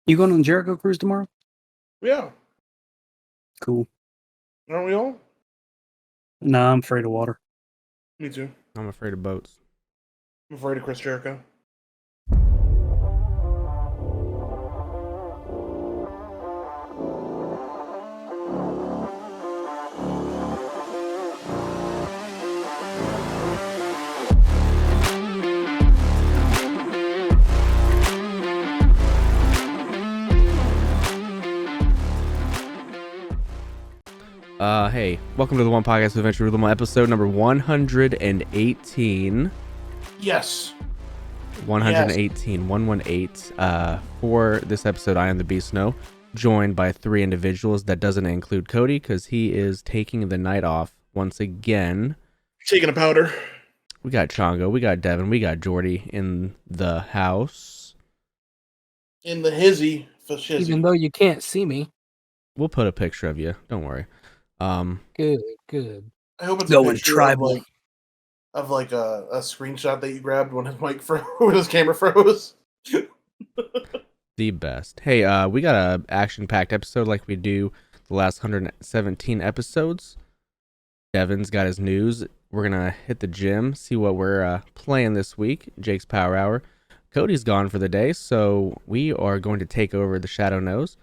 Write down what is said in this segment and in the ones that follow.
You going on Jericho cruise tomorrow? Yeah. Cool. Aren't we all? Nah, I'm afraid of water. Me too. I'm afraid of boats. I'm afraid of Chris Jericho. Hey, welcome to the One Podcast of Adventure with Limo, episode number 118. Yes. 118, 118. For this episode, I am the Beast Snow, joined by three individuals. That doesn't include Cody, because he is taking the night off once again. Taking a powder. We got Chongo, we got Devin, we got Jordi in the house. In the hizzy for shizzy. Even though you can't see me. We'll put a picture of you, don't worry. Good. I hope it's Going a picture tribal. of like a screenshot that you grabbed when his mic when his camera froze. The best. Hey, we got a action-packed episode like we do the last 117 episodes. Devin's got his news. We're gonna hit the gym, see what we're playing this week. Jake's Power Hour. Cody's gone for the day, so we are going to take over the Shadow Nose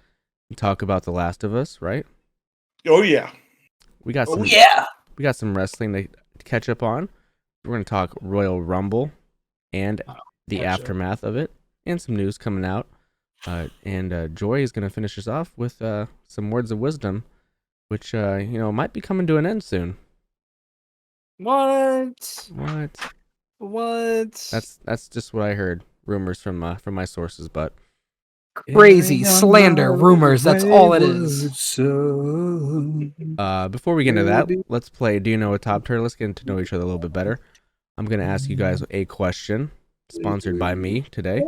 and talk about The Last of Us, right? Oh yeah. We got some wrestling to catch up on. We're gonna talk Royal Rumble and the aftermath of it, and some news coming out. And Joy is gonna finish us off with some words of wisdom, which might be coming to an end soon. What? That's just what I heard. Rumors from my sources, but Crazy slander, rumors, that's all it is. Before we get into that, let's play Do You Know a TOPTERTA? Let's get to know each other a little bit better. I'm gonna ask you guys a question, sponsored by me today.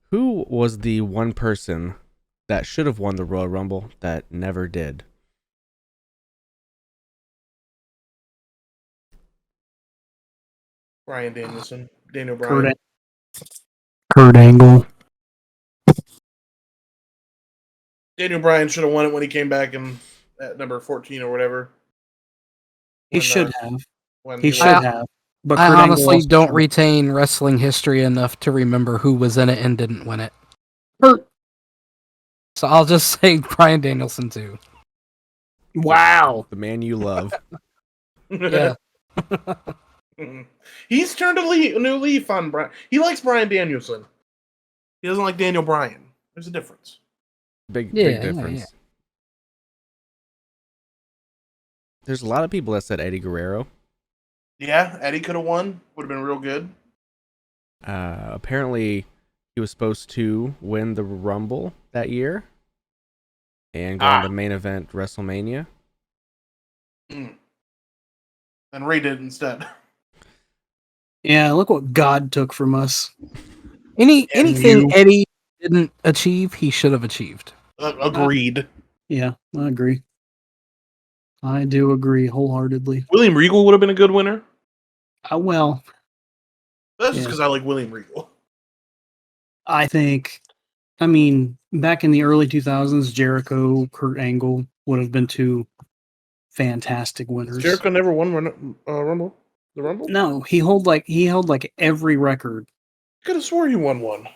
Who was the one person that should have won the Royal Rumble that never did? Bryan Danielson. Daniel Bryan. Kurt Angle. Daniel Bryan should have won it when he came back in at number 14 or whatever. He should have. When He should have. But I Kurt Angle honestly also don't should. retain wrestling history enough to remember who was in it and didn't win it. So I'll just say Bryan Danielson too. Wow. The man you love. Yeah. He's turned a new leaf on Bryan. He likes Bryan Danielson. He doesn't like Daniel Bryan. There's a difference. Big Yeah, difference. yeah. There's a lot of people that said Eddie Guerrero. Yeah, Eddie could have won. Would have been real good. Apparently, he was supposed to win the Rumble that year and go into main event WrestleMania. And Ray did instead. Yeah, look what God took from us. Anything Eddie didn't achieve, he should have achieved. Agreed. Yeah, I agree. I do agree wholeheartly. William Regal would have been a good winner. Well, That's just because I like William Regal. I mean, back in the early 2000s, Jericho, Kurt Angle would have been two fantastic winners. Jericho never won Rumble. The Rumble? No, he held like every record. I could have swore he won one.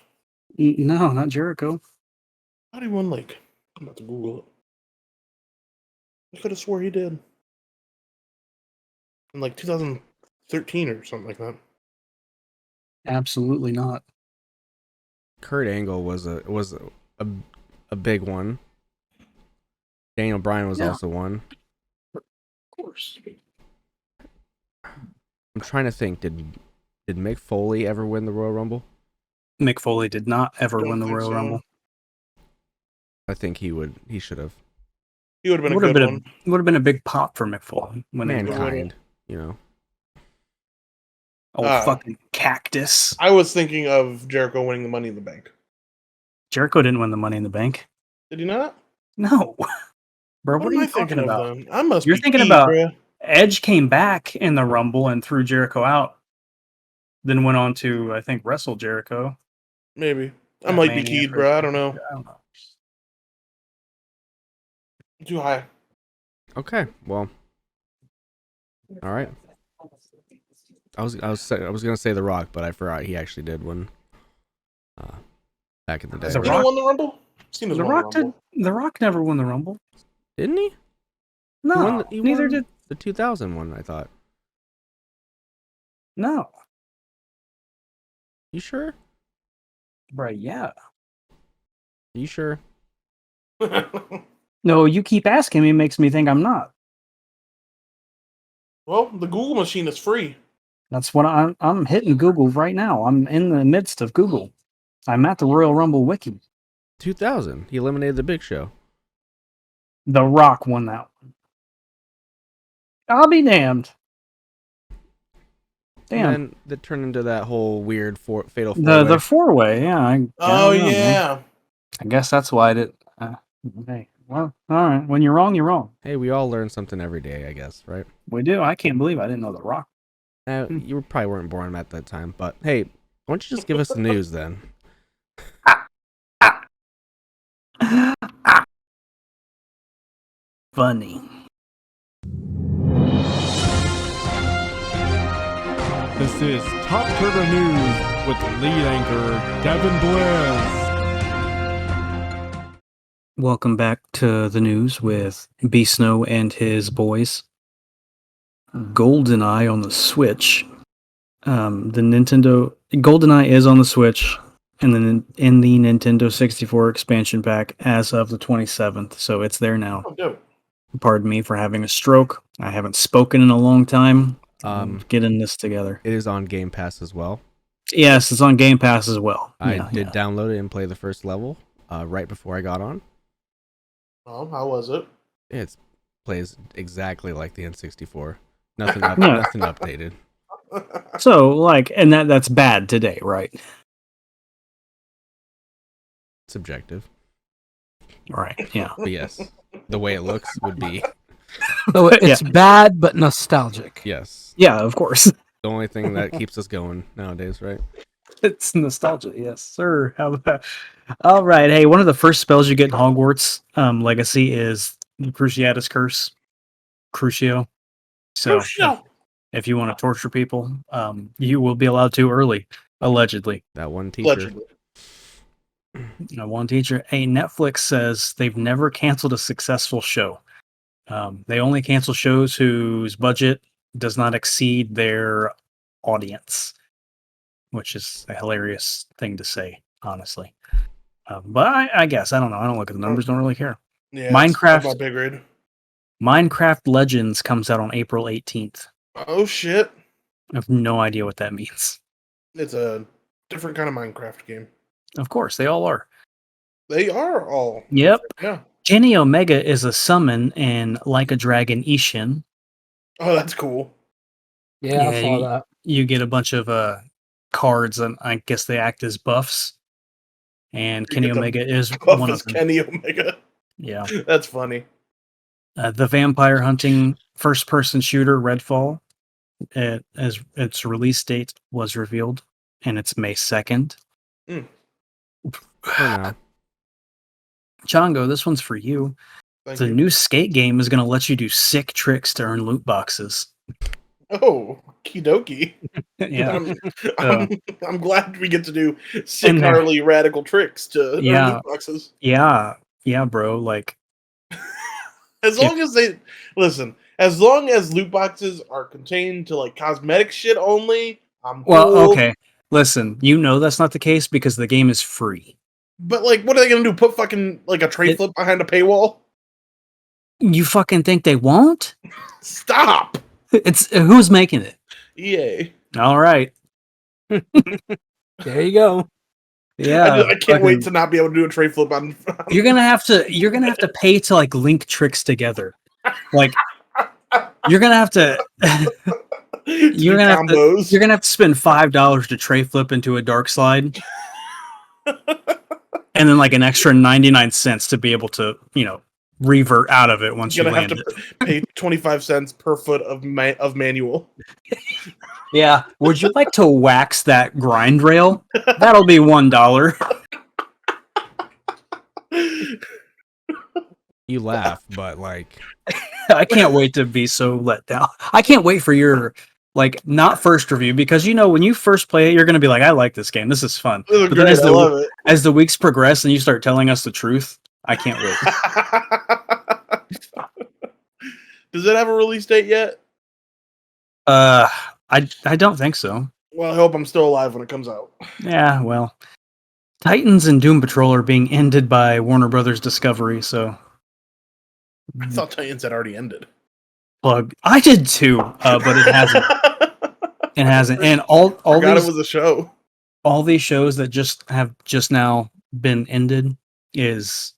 No, not Jericho. How did he win? I'm about to Google it. I could have swore he did. In 2013 or something like that. Absolutely not. Kurt Angle was a big one. Daniel Bryan was also one. Of course. I'm trying to think. Did Mick Foley ever win the Royal Rumble? Mick Foley did not ever Don't win the think Royal so. Rumble. I think he should have. He would have been a Would have good been one. would have been a big pop for Mick Foley when he was Mankind, fucking cactus. I was thinking of Jericho winning the Money in the Bank. Jericho didn't win the Money in the Bank. Did he not? No, bro. What are am you I thinking talking about? Then? I must. You're be thinking geek, about bro. Edge came back in the Rumble and threw Jericho out. Then went on to, I think, wrestle Jericho. Maybe. I might be keyed, bro. I don't know. I don't know. Too high. Okay, well, all right. I was gonna say The Rock, but I forgot he actually did one. Back in the day, The You Rock- know, won the Rumble. Cena's The won Rock the Rumble. The Rock never won the Rumble. didn't he? No, He neither won did. the 2000 one. I thought. No, You sure? right? Yeah. You sure? No, you keep asking me. Makes me think I'm not. Well, the Google machine is free. That's what I'm hitting Google right now. I'm in the midst of Google. I'm at the Royal Rumble wiki. 2000. He eliminated the Big Show. The Rock won that one. I'll be damned. Damn. And then that turned into that whole weird fatal The four-way. 4-way, yeah. I Oh don't know, man. yeah. I guess that's why I did. Okay. Well, all right. When you're wrong, you're wrong. Hey, we all learn something every day, I guess, right? We do. I can't believe I didn't know The Rock. You probably weren't born at that time, but hey, why don't you just give us the news then? Funny. This is Top Turtle News with lead anchor Devin Bliss. Welcome back to the news with B Snow and his boys. GoldenEye on the Switch. The Nintendo GoldenEye is on the Switch and then in the Nintendo 64 expansion pack as of the 27th, so it's there now. Oh, dope. Pardon me for having a stroke. I haven't spoken in a long time. Getting this together. It is on Game Pass as well. Yes, it's on Game Pass as well. I did download it and play the first level right before I got on. Oh, how was it? It plays exactly like the N64. Nothing updated. So, like, and that's bad today, right? Subjective. Right, yeah. But yes, the way it looks would be. So it's bad but nostalgic. Yes. Yeah, of course. The only thing that keeps us going nowadays, right? It's nostalgia, yes, sir. How about all right, hey, one of the first spells you get in Hogwarts Legacy is the Cruciatus Curse. Crucio. So if you want to torture people, you will be allowed to early, allegedly. That one teacher. Allegedly. One teacher. Hey, Netflix says they've never canceled a successful show. They only cancel shows whose budget does not exceed their audience, which is a hilarious thing to say, honestly. But I guess, I don't know. I don't look at the numbers, don't really care. Yeah, Minecraft- it's my big grade. Minecraft Legends comes out on April 18th. Oh shit! I have no idea what that means. It's a different kind of Minecraft game. Of course, they all are. They are all. Yep. Yeah. Kenny Omega is a summon in Like a Dragon Ishin. Oh, that's cool. Yeah, I saw that. You get a bunch of cards, and I guess they act as buffs. And Kenny get the Omega is Buff one is of them. Kenny Omega. Yeah. That's funny. The vampire hunting first-person shooter Redfall, as its release date was revealed, and it's May 2nd. For now. Chongo, this one's for you. Thank The you. new skate game is going to let you do sick tricks to earn loot boxes. Oh, kidoki. Yeah. I'm glad we get to do sick, And they're- gnarly, radical tricks to Yeah. earn loot boxes. Yeah, bro. Like, As long as they listen, as long as loot boxes are contained to like cosmetic shit only, I'm well, cool. okay. Listen, you know that's not the case because the game is free. But like, what are they gonna do? Put fucking like a tray flip behind a paywall? You fucking think they won't? Stop! It's who's making it? EA. All right. There you go. Yeah. I can't wait to not be able to do a tray flip on. You're gonna have to pay to like link tricks together. Like you're gonna have to you're gonna have to, combos. you're gonna have to spend $5 to tray flip into a dark slide. And then like an extra 99 cents to be able to, revert out of it once you You're gonna land have it. to pay 25 cents per foot of manual. Yeah. Would you like to wax that grind rail? That'll be $1. You laugh, but like, I can't wait to be so let down. I can't wait for your not first review, because when you first play it, you're gonna be like, I like this game. This is fun. This is But then great. I love it. as the weeks progress and you start telling us the truth, I can't wait. Does it have a release date yet? I don't think so. Well, I hope I'm still alive when it comes out. Yeah, well, Titans and Doom Patrol are being ended by Warner Brothers Discovery, so I thought Titans had already ended. plug. I did too, but it hasn't. It hasn't. And all Forgot these it was a show. all these shows that have just now been ended is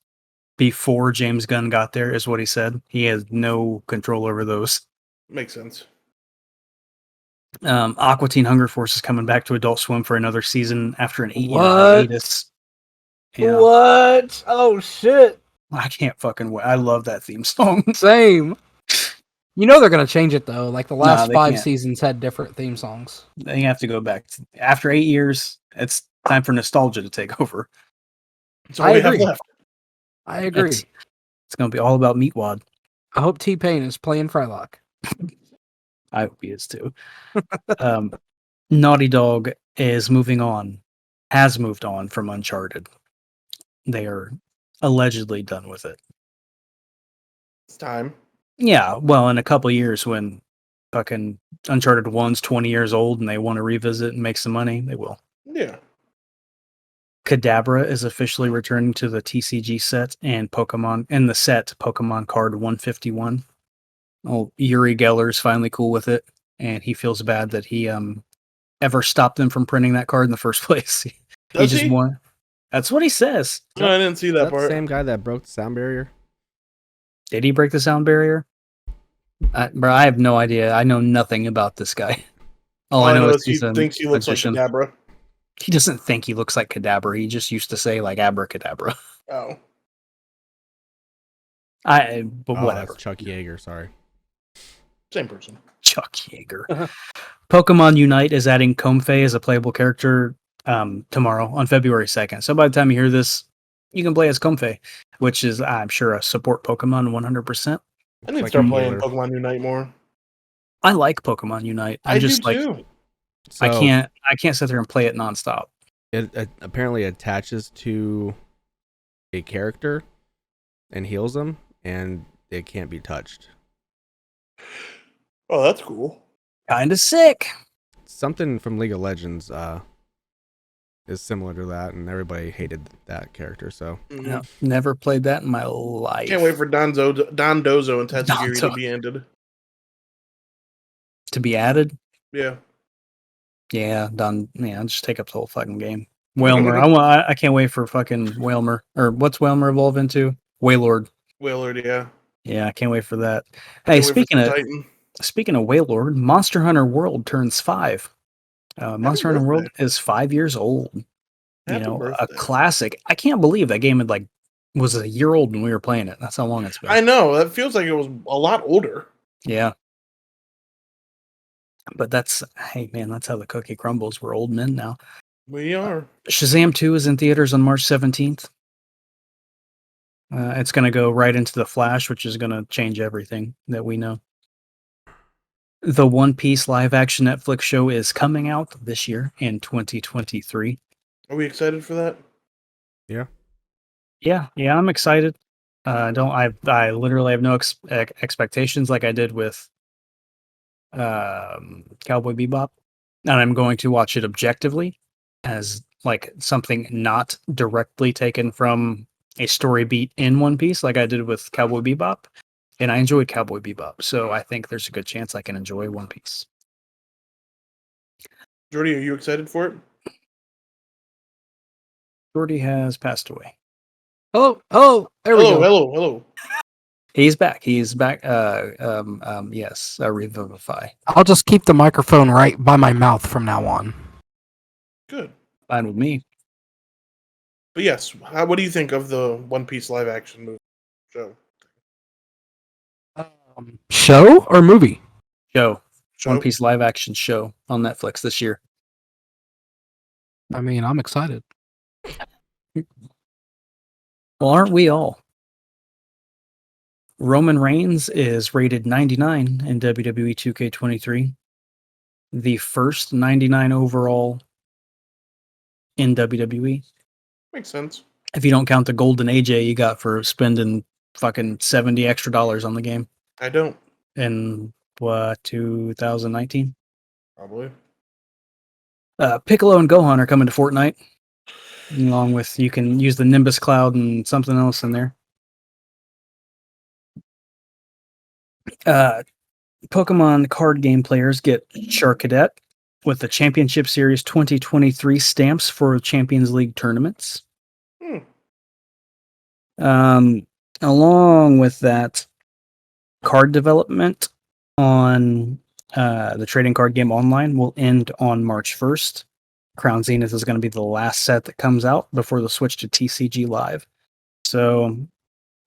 before James Gunn got there, is what he said. He has no control over those. Makes sense. Aqua Teen Hunger Force is coming back to Adult Swim for another season after an 8-year What? hiatus. Yeah, What? Oh shit! I can't fucking wait. I love that theme song. Same. You know they're gonna change it though. Like the last they 5 can't. seasons had different theme songs. They have to go back. After 8 years, it's time for nostalgia to take over. That's all I we have agree. left. I agree. It's going to be all about Meatwad. I hope T-Pain is playing Frylock. I hope he is too. Naughty Dog is has moved on from Uncharted. They are allegedly done with it. It's time. Yeah, well, in a couple years when fucking Uncharted 1's 20 years old and they want to revisit and make some money, they will. Yeah. Kadabra is officially returning to the TCG set and the set Pokemon Card 151. Oh, Uri Geller's finally cool with it, and he feels bad that he ever stopped them from printing that card in the first place. He Does just he? won. That's what he says. No, I didn't see is that that part. the same guy that broke the sound barrier? Did he break the sound barrier? Bro, I have no idea. I know nothing about this guy. All I know is he he's a thinks he looks magician. like Kadabra. He doesn't think he looks like Kadabra. He just used to say like abracadabra. Oh. But Oh, whatever. that's Chuck Yeager. Sorry. Same person. Chuck Yeager. Pokemon Unite is adding Comfey as a playable character tomorrow on February 2nd. So by the time you hear this, you can play as Comfey, which is, I'm sure, a support Pokemon 100%. I need to Like start a playing healer. Pokemon Unite more. I like Pokemon Unite. I just do too. So I can't sit there and play it nonstop. It apparently attaches to a character and heals them, and it can't be touched. Oh, that's cool. Kind of sick. Something from League of Legends is similar to that, and everybody hated that character. So No, never played that in my life. Can't wait for Don Dozo and Tatsugiri to Donzo. be ended. To be added? Yeah. Yeah, just take up the whole fucking game. Whalmer. I can't wait for fucking Whalmer. Or what's Whalmer evolve into? Wailord. Wailord, yeah. Yeah, I can't wait for that. Can't Hey, wait for some Titan. speaking of Wailord, Monster Hunter World turns 5. Monster Hunter World is 5 years old. Happy A birthday. classic. I can't believe that game was a year old when we were playing it. That's how long it's been. I know. That feels like it was a lot older. Yeah. But hey man, that's how the cookie crumbles. We're old men now. We are. Shazam 2 is in theaters on March 17th. It's going to go right into The Flash, which is going to change everything that we know. The One Piece live action Netflix show is coming out this year in 2023. Are we excited for that? Yeah, I'm excited. I literally have no expectations like I did with Cowboy Bebop, and I'm going to watch it objectively as like something not directly taken from a story beat in One Piece like I did with Cowboy Bebop, and I enjoyed Cowboy Bebop, so I think there's a good chance I can enjoy One Piece. Jordi, are you excited for it? Jordi has passed away. Oh, there we go. Hello. He's back. Yes, Revivify. I'll just keep the microphone right by my mouth from now on. Good. Fine with me. But yes, what do you think of the One Piece live action movie show? Show or movie? Show. Show? One Piece live action show on Netflix this year. I mean, I'm excited. Well, aren't we all? Roman Reigns is rated 99 in WWE 2K23. The first 99 overall in WWE. Makes sense. If you don't count the golden AJ you got for spending fucking $70 extra on the game I don't. in 2019. Probably. Piccolo and Gohan are coming to Fortnite, along with you can use the Nimbus Cloud and something else in there. Pokemon card game players get Charcadet with the Championship Series 2023 stamps for Champions League tournaments. Along with that, card development on the trading card game online will end on March 1st. Crown Zenith is going to be the last set that comes out before the switch to TCG Live. So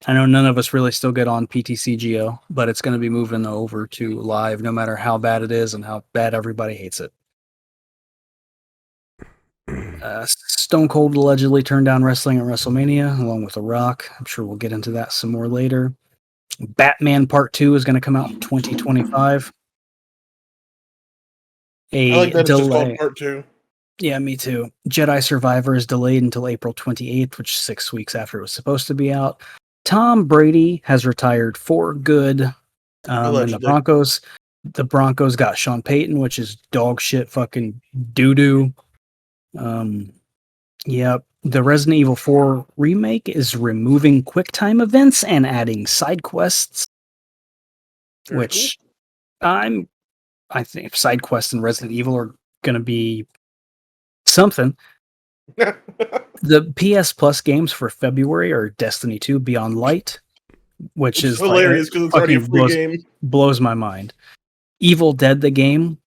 I know none of us really still get on PTCGO, but it's going to be moving over to Live no matter how bad it is and how bad everybody hates it. Stone Cold allegedly turned down wrestling at WrestleMania along with The Rock. I'm sure we'll get into that some more later. Batman Part 2 is going to come out in 2025. I like that delay. it's just called Part 2. Yeah, me too. Jedi Survivor is delayed until April 28th, which is 6 weeks after it was supposed to be out. Tom Brady has retired for good. And the Broncos got Sean Payton, which is dog shit fucking doo-doo. Yep. The Resident Evil 4 remake is removing QuickTime events and adding side quests, which I think side quests in Resident Evil are going to be something. The PS Plus games for February are Destiny 2 Beyond Light, which is hilarious because it's already a free game. Blows my mind. Evil Dead the game,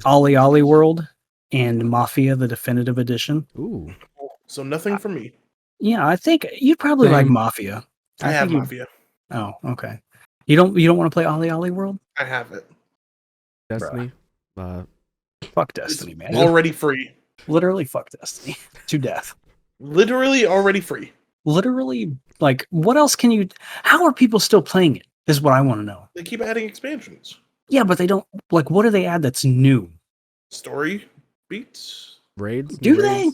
Ollie Ollie World, and Mafia the Definitive Edition. Ooh. So nothing for me. Yeah, I think you'd probably like Mafia. I have Mafia. Oh, okay. You don't want to play Ollie Ollie World? I have it. Destiny. Fuck Destiny, man. Already free. Literally fuck Destiny to death. Literally already free. Literally, like, what else can you... How are people still playing it, is what I want to know. They keep adding expansions. Yeah, but they don't... Like, what do they add that's new? Story beats? Raids? Do they?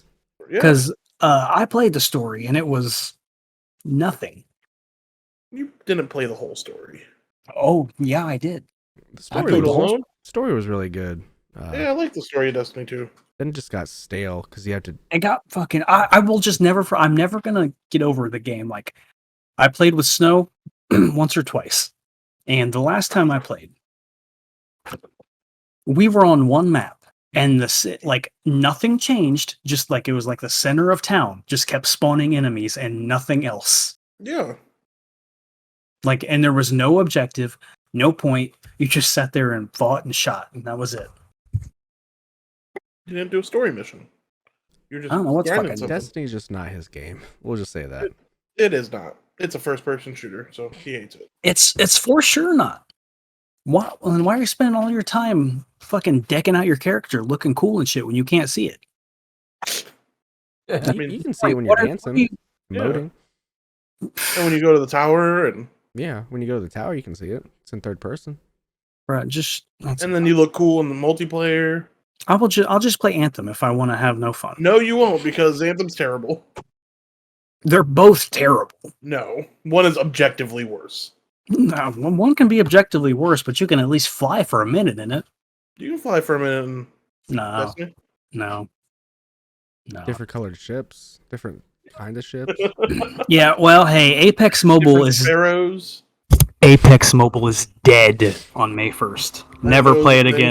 Because Yeah. I played the story, and it was You nothing. didn't play the whole story. Oh, yeah, I did. The I story, played was, the whole alone? story was really good. Yeah, I like the story of Destiny 2. Then it just got stale because you have to. It got fucking... I will just never... I'm never going to get over the game. Like, I played with Snow once or twice. And the last time I played, we were on one map. And like nothing changed, just like it was like the center of town, just kept spawning enemies and nothing else. Yeah. Like, and there was no objective, no point. You just sat there and fought and shot, and that was it. You didn't do a story mission. You're just I don't know what's grinding fucking something. Destiny's just not his game. We'll just say that. It is not. It's a first-person shooter, so he hates it. It's for sure not. Why are you spending all your time fucking decking out your character, looking cool and shit when you can't see it? I mean, You can see it when you're dancing, Yeah. emoting. And when you go to the tower, and When you go to the tower, you can see it. It's in third person. Right, and then you look cool in the multiplayer. I'll just play Anthem if I want to have no fun. No, you won't, because Anthem's terrible. They're both terrible. No, one is objectively worse. No, one can be objectively worse, but you can at least fly for a minute in it. You can fly for a minute in No, Destiny. no. Different colored ships, different kind of ships. Yeah, well, hey, Apex Mobile Sparrows. Apex Mobile is dead on May 1st. Never goes play it the thing.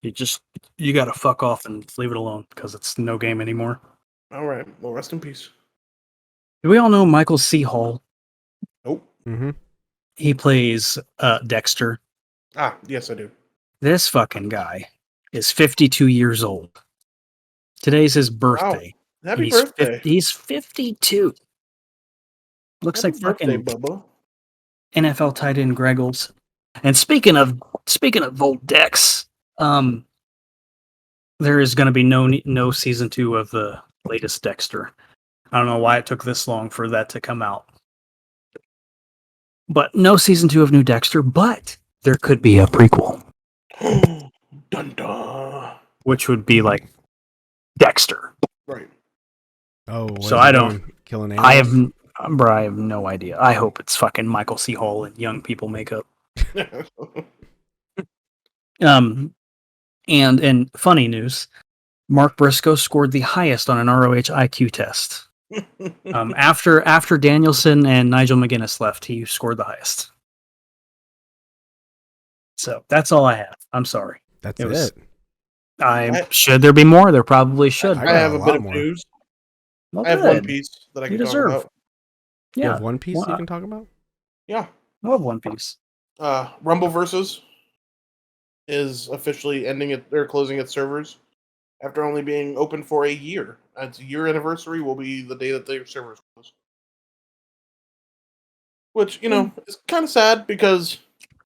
again. You got to fuck off and leave it alone because it's no game anymore. All right. Well, rest in peace. Do we all know Michael C. Hall? Nope. Mm-hmm. He plays Dexter. Ah, yes, I do. This fucking guy is 52 years old. Today's his birthday. Happy birthday. He's 52. Looks Happy like fucking birthday, Bubba. NFL tight end Greg Olsen. And speaking of old Dex, there is going to be no season 2 of the latest Dexter. I don't know why it took this long for that to come out. But no season 2 of New Dexter, but there could be a prequel, Dun dun. which would be like Dexter. Right. Oh, what So is he I don't- doing? Killing I animals? have no idea. I hope it's fucking Michael C. Hall and young people makeup. And in funny news, Mark Briscoe scored the highest on an ROH IQ test. After Danielson and Nigel McGuinness left, he scored the highest. So that's all I have. I'm sorry. That's it was- it. Should there be more? There probably should. I I have a got a bit lot of more. news. Well, I have good. One Piece that I You can deserve. talk about. You Yeah, have One Piece Well, you can talk about? Yeah. I love One Piece. Rumble Versus is officially closing its servers after only being open for a year. Its year anniversary will be the day that their servers close. Which, is kind of sad because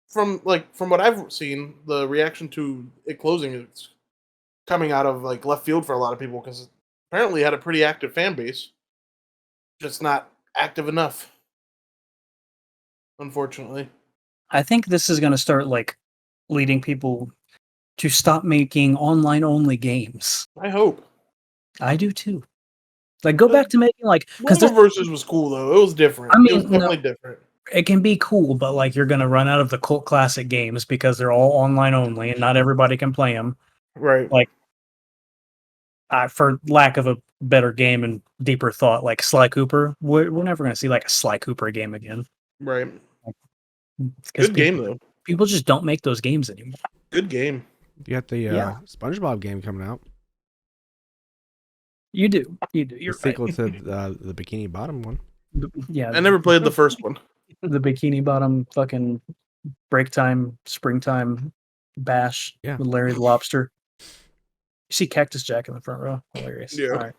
from what I've seen, the reaction to it closing is coming out of left field for a lot of people because it apparently had a pretty active fan base. Just not active enough. Unfortunately. I think this is going to start leading people to stop making online only games. I hope. I do too. Go back to making because Rumble Versus was cool though. It was different. I mean, it was definitely different. it can be cool, but you're going to run out of the cult classic games because they're all online only and not everybody can play them. Right. For lack of a better game and deeper thought, like Sly Cooper, we're never going to see a Sly Cooper game again. Right. Good game though. People just don't make those games anymore. Good game. You got the SpongeBob game coming out. You do. You're the sequel to the Bikini Bottom one. Yeah. I never played the first one. The Bikini Bottom fucking break time, springtime bash with Larry the Lobster. You see Cactus Jack in the front row. Hilarious. Yeah. All right.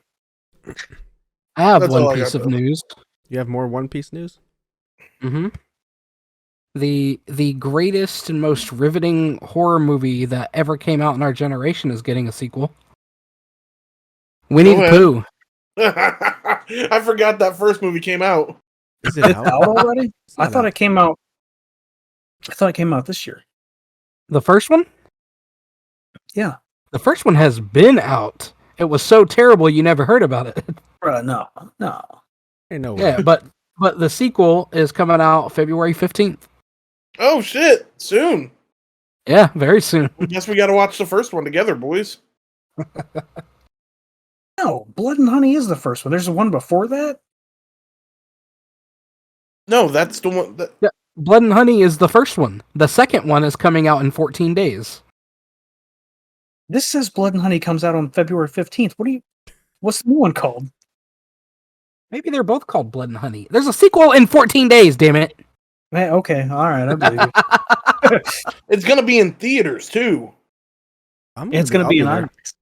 I have That's all one I piece got, of though. news. You have more One Piece news? Mm-hmm. The greatest and most riveting horror movie that ever came out in our generation is getting a sequel. Winnie the Pooh. I forgot that first movie came out. Is it out? Out already? I not thought out. it came out. I thought it came out this year. The first one? Yeah. The first one has been out. It was so terrible you never heard about it. No. Hey, no way. Yeah, but the sequel is coming out February 15th. Oh shit! Soon. Yeah, very soon. I guess we got to watch the first one together, boys. No, Blood and Honey is the first one. There's a one before that? No, that's the one. Yeah, Blood and Honey is the first one. The second one is coming out in 14 days. This says Blood and Honey comes out on February 15th. What's the new one called? Maybe they're both called Blood and Honey. There's a sequel in 14 days, damn it. Hey, okay, all right, I believe you. It's gonna be in theaters too. It's gonna be in there. IMAX.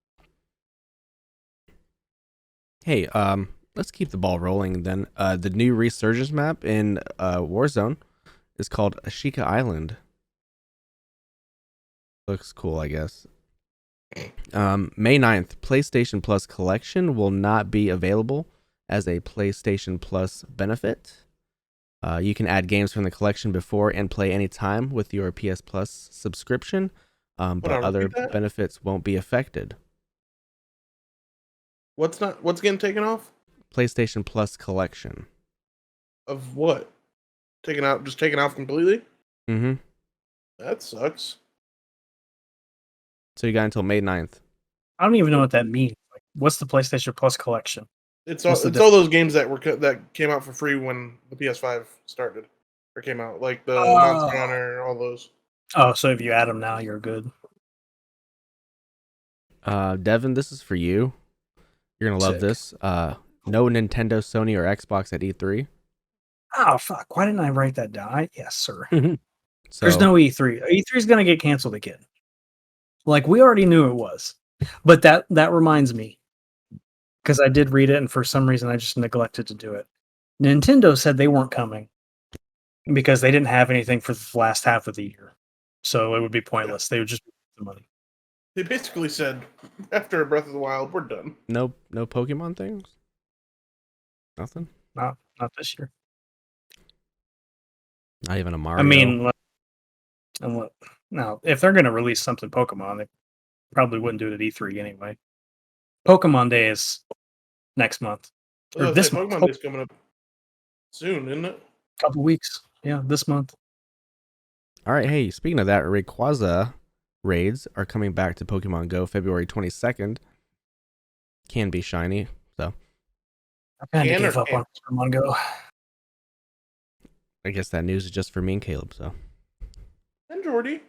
Hey, let's keep the ball rolling then. The new resurgence map in Warzone is called Ashika Island. Looks cool, I guess. May 9th, PlayStation Plus Collection will not be available as a PlayStation Plus benefit. You can add games from the collection before and play anytime with your PS Plus subscription, but other benefits won't be affected. What's getting taken off? PlayStation Plus Collection. Of what? Taken off completely? Mm-hmm. That sucks. So you got until May 9th. I don't even know what that means. What's the PlayStation Plus collection? It's all those games that came out for free when the PS5 started or came out, like the Monster Hunter, all those. Oh, so if you add them now, you're good. Devin, this is for you. You're gonna love Sick. this. No Nintendo, Sony, or Xbox at E3. Oh fuck! Why didn't I write that down? Yes, sir. So, There's no E3. E3 is gonna get canceled again. We already knew it was, but that reminds me, because I did read it, and for some reason I just neglected to do it. Nintendo said they weren't coming because they didn't have anything for the last half of the year, so it would be pointless. They would just the money. They basically said, after Breath of the Wild, we're done. no Pokemon things. Nothing. Not this year. Not even a Mario. I mean, now if they're gonna release something Pokemon, they probably wouldn't do it at E3 anyway. Pokemon Day is next month or this month. Pokemon Day's coming up soon, isn't it? Couple weeks. Yeah, this month. All right. Hey, speaking of that, Rayquaza raids are coming back to Pokemon Go February 22nd. Can be shiny, so I had to Can or give up on Pokemon Go. I guess that news is just for me and Caleb. So And Jordi.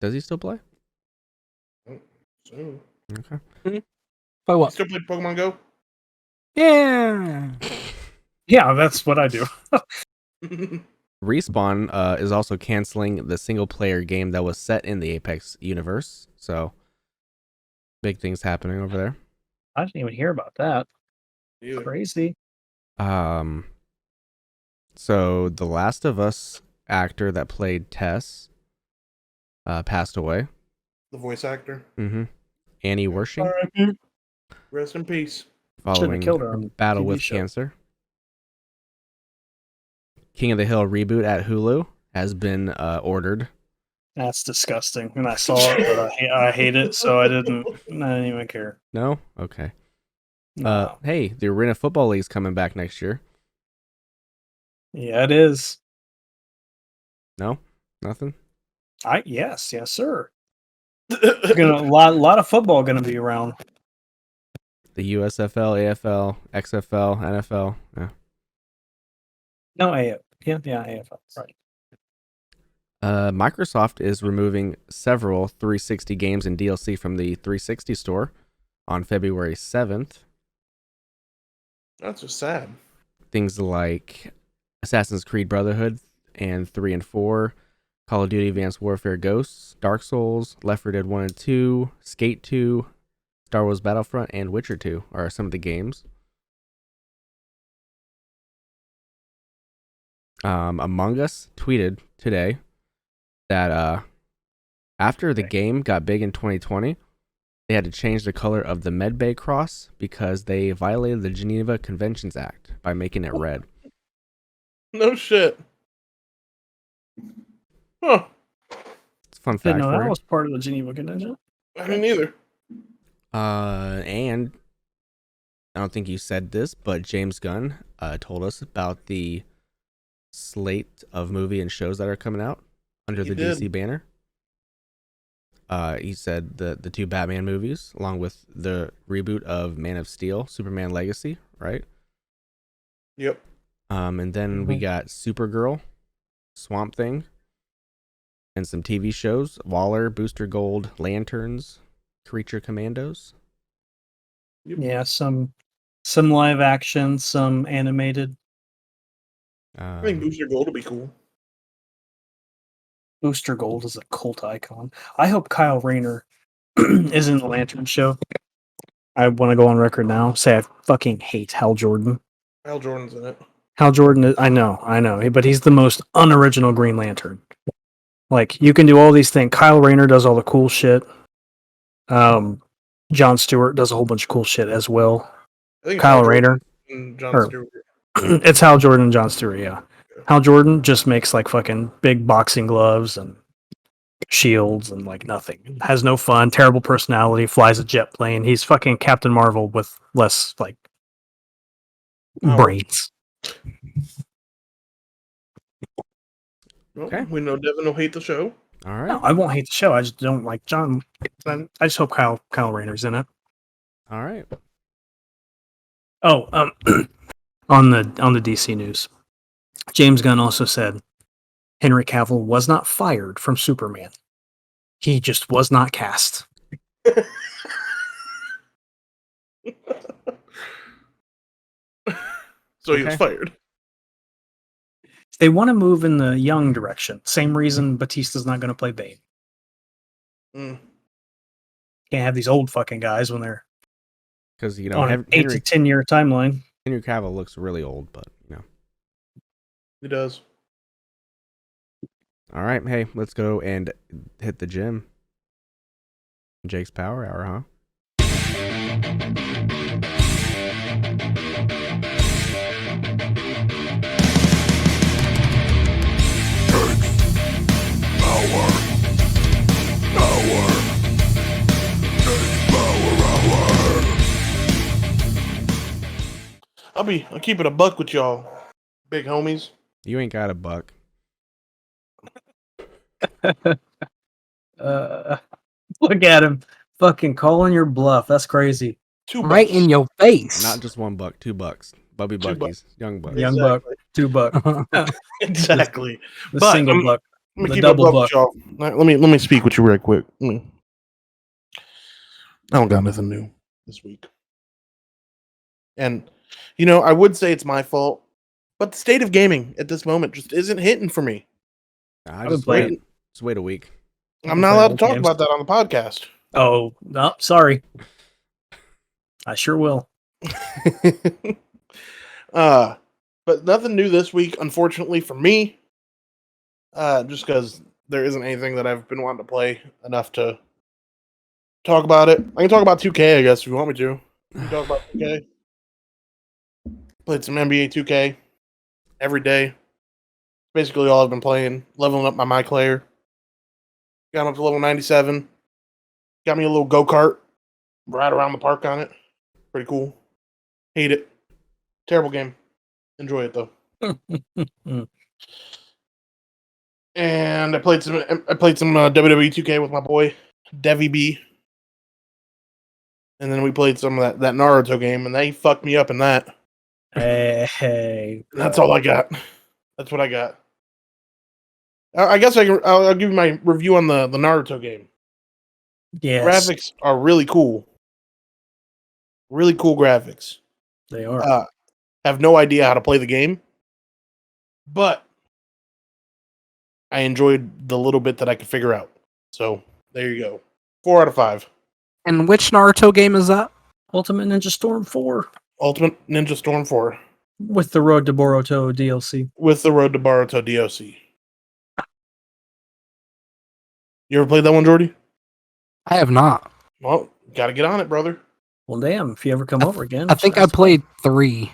does he still play? Soon. Okay. By what? Still play Pokemon Go? Yeah. Yeah, that's what I do. Respawn is also canceling the single player game that was set in the Apex universe. So big things happening over there. I didn't even hear about that. Either. Crazy. So the Last of Us actor that played Tess passed away. The voice actor. Mm-hmm. Annie Wershing, R.I.P. Rest in peace. following killed her on the battle TV with show. cancer. King of the Hill reboot at Hulu has been ordered. That's disgusting. And I saw it, but I hate it, so I didn't even care. No? Okay. No. Hey, the Arena Football League's coming back next year. Yeah, it is. No? Nothing? Yes, sir. A lot of football gonna be around. The USFL, AFL, XFL, NFL. Yeah. No, AFL. Yeah, AFL. Right. Microsoft is removing several 360 games and DLC from the 360 store on February 7th. That's just sad. Things like Assassin's Creed Brotherhood and 3 and 4, Call of Duty Advanced Warfare Ghosts, Dark Souls, Left 4 Dead 1 and 2, Skate 2, Star Wars Battlefront, and Witcher 2 are some of the games. Among Us tweeted today that after the game got big in 2020, they had to change the color of the Medbay cross because they violated the Geneva Conventions Act by making it red. No shit. Huh. It's a fun Didn't fact know for that you. was part of the Geneva Convention. I mean, neither. And I don't think you said this, but James Gunn told us about the slate of movie and shows that are coming out under He the did. DC banner. He said the two Batman movies, along with the reboot of Man of Steel, Superman Legacy, right? Yep. And then we got Supergirl, Swamp Thing, and some TV shows: Waller, Booster Gold, Lanterns, Creature Commandos. Yeah, some live action, some animated. I think Booster Gold will be cool. Booster Gold is a cult icon. I hope Kyle Rayner is in the Lantern show. I want to go on record now. Say I fucking hate Hal Jordan. Hal Jordan's in it. Hal Jordan is, I know, but he's the most unoriginal Green Lantern. Like, you can do all these things. Kyle Rayner does all the cool shit. Jon Stewart does a whole bunch of cool shit as well. I think Kyle Hal Jordan Rayner. and Jon Or- Stewart. It's Hal Jordan and Jon Stewart, yeah. Hal Jordan just makes like fucking big boxing gloves and shields and like nothing. Has no fun, terrible personality, flies a jet plane. He's fucking Captain Marvel with less like Power. brains. Well, Okay. we know Devin will hate the show. All right. No, I won't hate the show. I just don't like John. I just hope Kyle Rayner's in it. All right. Oh, on the DC news, James Gunn also said Henry Cavill was not fired from Superman. He just was not cast. So he was Okay. fired. They want to move in the young direction. Same reason Batista's not going to play Bane. Mm. Can't have these old fucking guys when they're Because you know on an 8 to 10 year timeline. Henry Cavill looks really old, but you know. He does. All right. Hey, let's go and hit the gym. Jake's Power Hour, huh? I'll keep it a buck with y'all, big homies. You ain't got a buck. Look at him, fucking calling your bluff. That's crazy. 2 Right bucks. in your face. Not just $1, $2. Bubby $2. Buckies, young bucks. Young buck, $2. Exactly. The But single I'm buck, gonna the keep it a double buck buck. with y'all. Let me speak with you real quick. I don't got nothing new this week. And I would say it's my fault, but the state of gaming at this moment just isn't hitting for me. I been just playing- wait a week. I'm not allowed to talk about that on the podcast. Oh, no, sorry. I sure will. But nothing new this week, unfortunately for me. Just because there isn't anything that I've been wanting to play enough to talk about it. I can talk about 2K, I guess, if you want me to. We can talk about 2K. Played some NBA 2K every day. Basically all I've been playing. Leveling up my player. Got him up to level 97. Got me a little go-kart. Ride around the park on it. Pretty cool. Hate it. Terrible game. Enjoy it though. And I played some WWE 2K with my boy Devy B. And then we played some of that Naruto game, and they fucked me up in that. Hey. And that's all I got. That's what I got. I guess I'll give you my review on the Naruto game. Yes, Graphics are really cool. Really cool graphics. they are. Have no idea how to play the game, but I enjoyed the little bit that I could figure out. So there you go. 4 out of 5. And which Naruto game is that? Ultimate Ninja Storm 4 Ultimate Ninja Storm 4 with the Road to Boruto DLC. with the Road to Boruto DLC. You ever played that one, Jordi? I have not. Well, gotta get on it, brother. Well, damn, if you ever come over again. I think I that's played 3.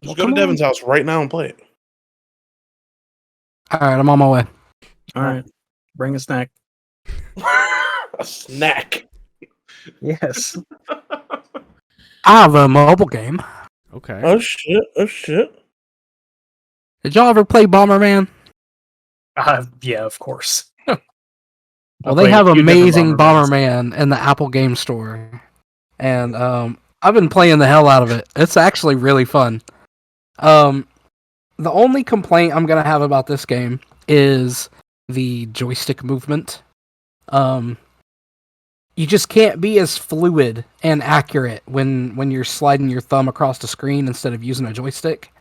Just Well, go to come on. Devin's house right now and play it. All right, I'm on my way. All right, bring a snack. A snack. Yes. I have a mobile game. Okay. Oh shit. Did y'all ever play Bomberman? Yeah, of course. Well, they have Amazing Bomberman in the Apple Game Store, and I've been playing the hell out of it. It's actually really fun. The only complaint I'm gonna have about this game is the joystick movement. You just can't be as fluid and accurate when you're sliding your thumb across the screen instead of using a joystick.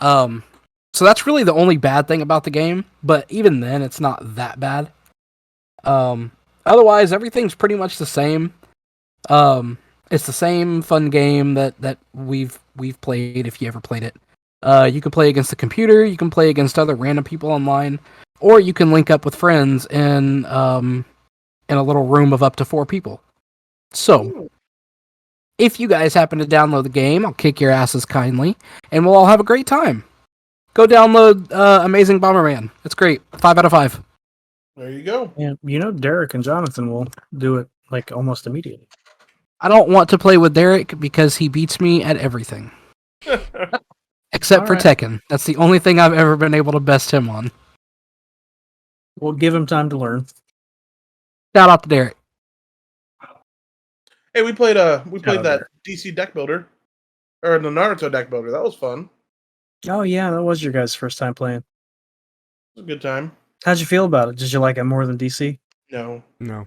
So that's really the only bad thing about the game, but even then, it's not that bad. Otherwise, everything's pretty much the same. It's the same fun game that we've played if you ever played it. You can play against the computer, you can play against other random people online, or you can link up with friends in a little room of up to 4 people. So, if you guys happen to download the game, I'll kick your asses kindly, and we'll all have a great time. Go download Amazing Bomberman. It's great. 5 out of 5. There you go. Yeah, Derek and Jonathan will do it like almost immediately. I don't want to play with Derek because he beats me at everything. Except for Alright. Tekken. That's the only thing I've ever been able to best him on. We'll give him time to learn. Shout out to Derek. Hey, we played out that there. DC deck builder. Or the Naruto deck builder. That was fun. Oh yeah, that was your guys' first time playing. It was a good time. How'd you feel about it? Did you like it more than DC? No. No.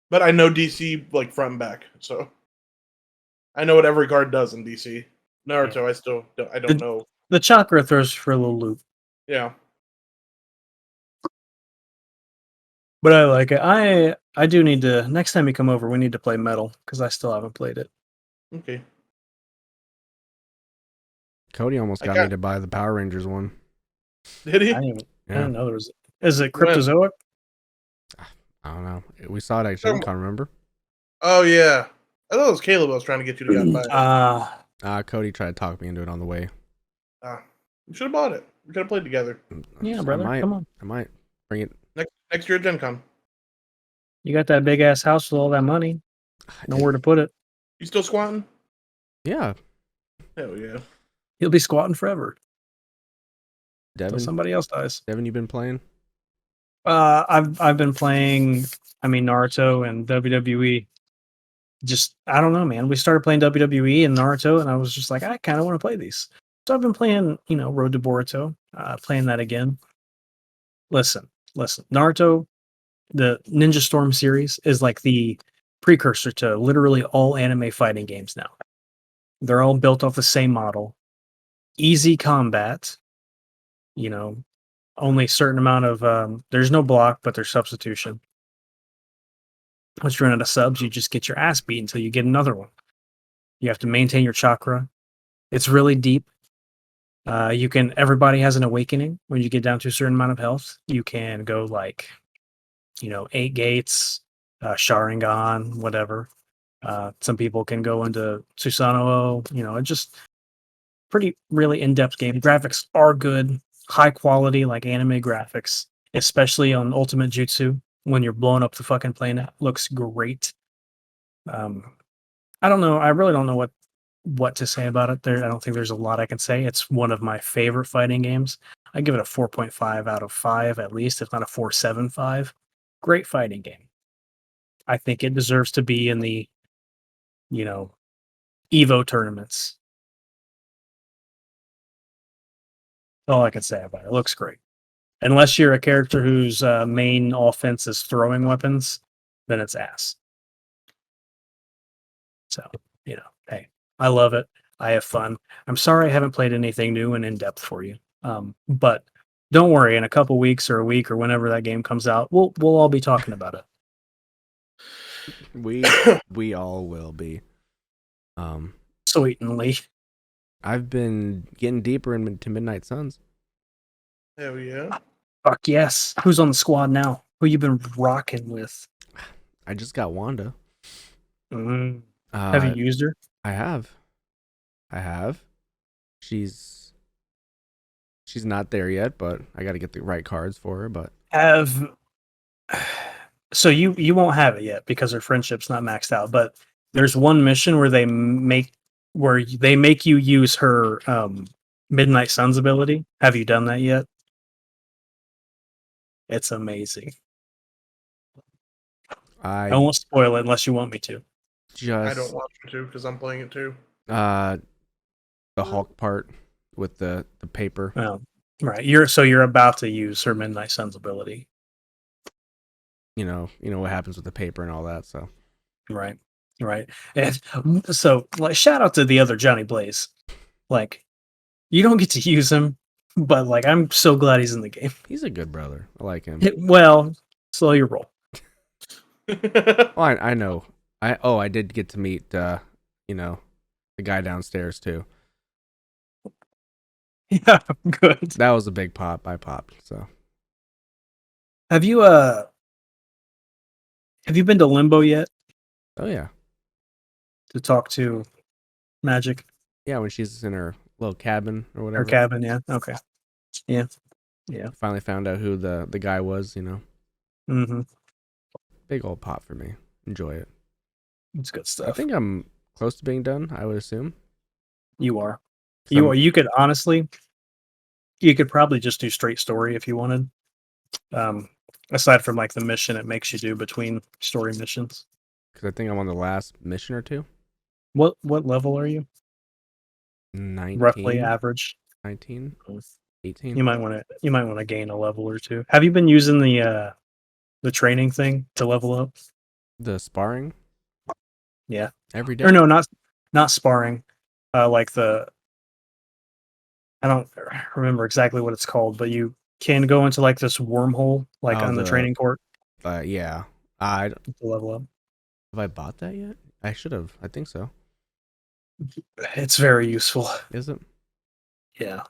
But I know DC like front and back, so I know what every card does in DC. Naruto, I don't know. The chakra throws for a little loop, Yeah. but I like it. I do need to. Next time you come over, we need to play Metal because I still haven't played it. Okay. Cody almost got me to buy the Power Rangers one. Did he? I didn't Yeah. know there was. Is it When? Cryptozoic? I don't know. We saw it at Gen Con, remember? Oh yeah. I thought it was Caleb I was trying to get you to buy it. Cody tried to talk me into it on the way. You should have bought it. We could have played together. Yeah, brother. Come on. I might bring it. Next year at Gen Con. You got that big ass house with all that money. Nowhere to put it. You still squatting? Yeah, Hell yeah. He'll be squatting forever until Devin. somebody else dies. Devin, you been playing? I've been playing. I mean, Naruto and WWE. Just I don't know, man. We started playing WWE and Naruto, and I was just like, I kind of want to play these. So I've been playing, Road to Boruto. Playing that again. Listen. Naruto, the Ninja Storm series is like the precursor to literally all anime fighting games now. They're all built off the same model. Easy combat. Only a certain amount of there's no block, but there's substitution. Once you run out of subs, you just get your ass beat until you get another one. You have to maintain your chakra. It's really deep. Everybody has an awakening when you get down to a certain amount of health. You can go like, 8 gates, Sharingan, whatever. Some people can go into Susanoo, it just pretty really in-depth game. Graphics are good, high quality, like anime graphics, especially on Ultimate Jutsu when you're blowing up the fucking planet. Looks great. I don't know. I really don't know what to say about it. I don't think there's a lot I can say. It's one of my favorite fighting games. I give it a 4.5 out of 5 at least, if not a 4.75. Great fighting game. I think it deserves to be in the, Evo tournaments. That's all I can say about it. It looks great. Unless you're a character whose main offense is throwing weapons, then it's ass. So, hey, I love it. I have fun. I'm sorry I haven't played anything new and in depth for you. But don't worry, in a couple weeks or a week or whenever that game comes out, we'll all be talking about it. We all will be. Sweetly. I've been getting deeper into Midnight Suns. Hell yeah. Fuck yes. Who's on the squad now? Who you been rocking with? I just got Wanda. Have you used her? I have. She's not there yet, but I got to get the right cards for her. But so you won't have it yet because her friendship's not maxed out. But there's one mission where they make you use her Midnight Suns ability. Have you done that yet? It's amazing. I won't spoil it unless you want me to. I don't want you to because I'm playing it too. The Hulk part with the paper. Oh, right. You're about to use her Midnight Suns ability. You know what happens with the paper and all that. So right. And so, like, shout out to the other Johnny Blaze. Like, you don't get to use him, but like, I'm so glad he's in the game. He's a good brother. I like him. Well, slow your roll. Well, I know. I did get to meet the guy downstairs too. Yeah, good. That was a big pop. I popped. So have you been to Limbo yet? Oh yeah. To talk to Magic? Yeah, when she's in her little cabin or whatever. Her cabin, yeah. Okay. Yeah. Finally found out who the guy was, Mm-hmm. Big old pop for me. Enjoy it. It's good stuff. I think I'm close to being done, I would assume. You are. You are. You could honestly, you could probably just do straight story if you wanted. Aside from like the mission it makes you do between story missions. Because I think I'm on the last mission or two. What level are you? 19. Roughly average. 19. 18. You might want to gain a level or two. Have you been using the training thing to level up? The sparring? Yeah. Every day. Or no, not sparring. Like I don't remember exactly what it's called, but you can go into like this wormhole, like on the training court. Yeah. To level up. Have I bought that yet? I should have. I think so. It's very useful. Is it? Yeah.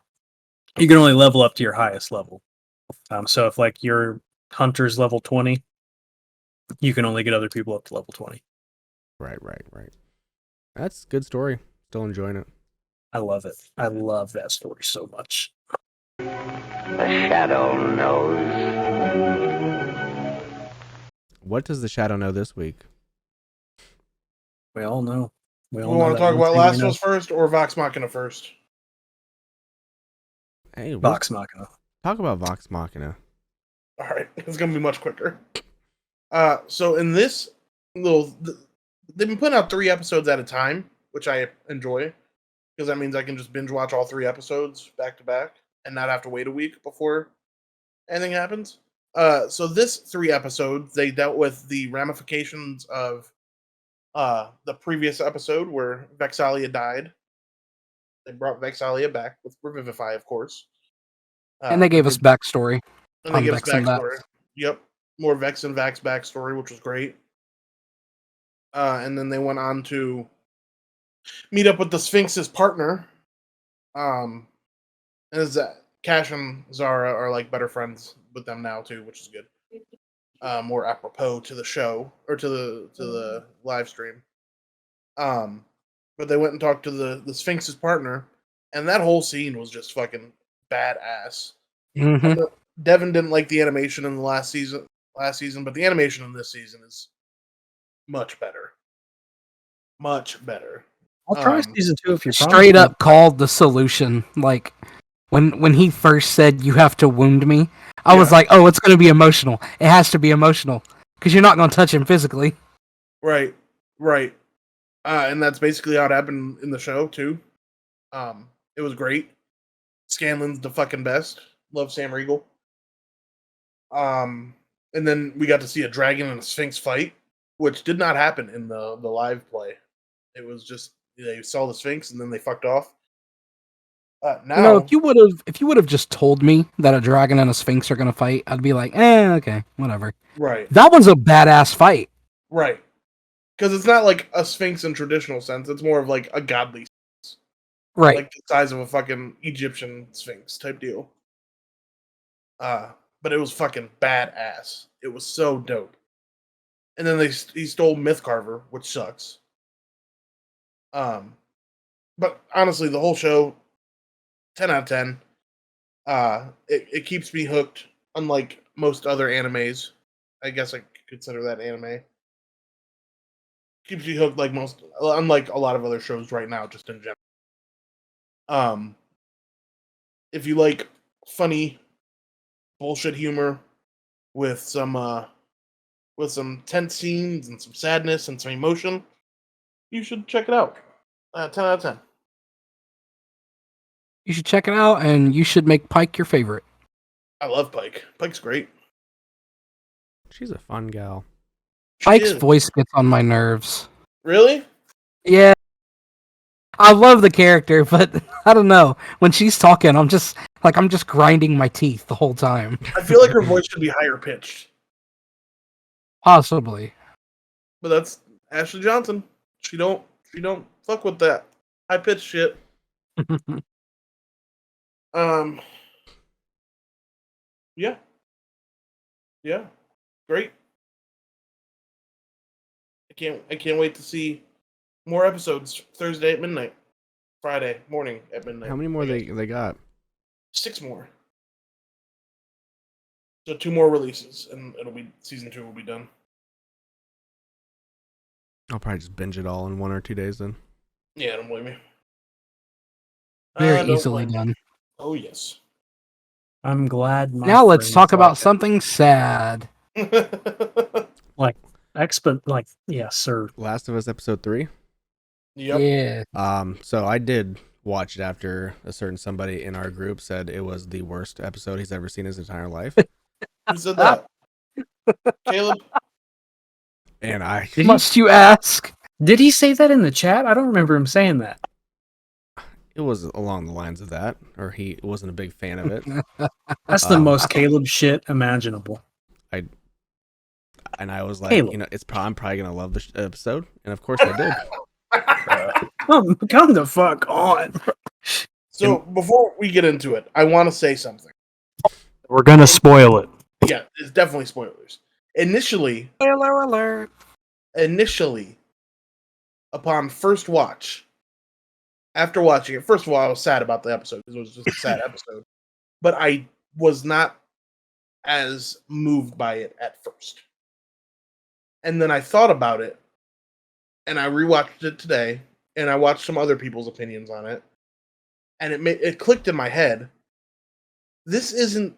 You can only level up to your highest level. So if like your hunter's level 20, you can only get other people up to level 20. Right. That's a good story. Still enjoying it. I love it. I love that story so much. The Shadow knows. What does the Shadow know this week? We all know. We all know want to that talk one about thing we Last of know. Us first or Vox Machina first? Hey, Vox Machina. talk about Vox Machina. All right, it's gonna be much quicker. So in this they've been putting out 3 episodes at a time, which I enjoy because that means I can just binge watch all 3 episodes back to back and not have to wait a week before anything happens. So this 3 episodes they dealt with the ramifications of the previous episode where Vexalia died. They brought Vexalia back with Revivify, of course. And they gave us backstory and they on give us Vex and backstory. Vax. Yep, more Vex and Vax backstory, which was great. And then they went on to meet up with the Sphinx's partner. And is that Cash and Zara are like better friends with them now too, which is good. More apropos to the show or to the live stream. But they went and talked to the Sphinx's partner, and that whole scene was just fucking badass. Mm-hmm. Devin didn't like the animation in the last season, but the animation in this season is much better. Much better. I'll try season 2 if you promise Straight me. up called the solution. Like when he first said you have to wound me, I was Yeah. like, oh, it's gonna be emotional. It has to be emotional because you're not gonna touch him physically. Right. And that's basically how it happened in the show too. It was great. Scanlan's the fucking best. Love Sam Riegel. And then we got to see a dragon and a sphinx fight, which did not happen in the live play. It was just they saw the sphinx and then they fucked off. Now, if you would have just told me that a dragon and a sphinx are gonna fight, I'd be like, okay, whatever. right, That one's a badass fight. right, because it's not like a sphinx in traditional sense. It's more of like a godly sphinx, Right. like the size of a fucking Egyptian sphinx type deal. But it was fucking badass. It was so dope. And then he stole Myth Carver, which sucks. But honestly, the whole show, 10 out of 10. It keeps me hooked, unlike most other animes. I guess I could consider that anime. Keeps me hooked unlike a lot of other shows right now, just in general. If you like funny bullshit humor with some tense scenes and some sadness and some emotion, you should check it out. 10 out of 10. You should check it out, and you should make Pike your favorite. I love Pike. Pike's great. She's a fun gal. She Pike's is. voice gets on my nerves. Really? Yeah. I love the character, but I don't know. When she's talking, I'm just grinding my teeth the whole time. I feel like her voice should be higher pitched. Possibly. But that's Ashley Johnson. She don't fuck with that high pitched shit. Yeah. Yeah. Great. I can't wait to see more episodes Thursday at midnight. Friday morning at midnight. How many more they got? 6 more. So 2 more releases and season 2 will be done. I'll probably just binge it all in 1 or 2 days then. Yeah, don't blame me. Very Don't easily blame me. done. Oh yes. I'm glad. Now let's talk about something sad. Yes, sir. Last of Us episode 3. Yep. Yeah. So I did watch it after a certain somebody in our group said it was the worst episode he's ever seen in his entire life. Who said that? Caleb? And I Must you ask? Did he say that in the chat? I don't remember him saying that. it was along the lines of that, or he wasn't a big fan of it. That's the most Caleb shit imaginable. And I was like, Caleb. I'm probably gonna love this episode, and of course I did. Come the fuck on. So before we get into it, I want to say something. We're gonna spoil it. Yeah, it's definitely spoilers. Initially, Spoiler alert. upon first watch, after watching it, first of all, I was sad about the episode because it was just a sad episode. But I was not as moved by it at first. And then I thought about it, and I rewatched it today, and I watched some other people's opinions on it, and it clicked in my head. This isn't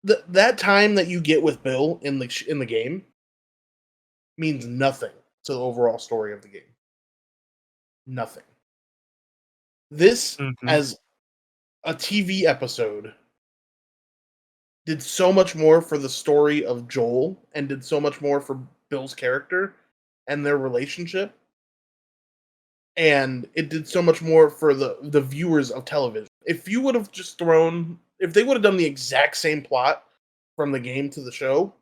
that time that you get with Bill in the game means nothing to the overall story of the game. Nothing. This as a TV episode did so much more for the story of Joel and did so much more for Bill's character and their relationship. And it did so much more for the viewers of television. If you would have just if they would have done the exact same plot from the game to the show,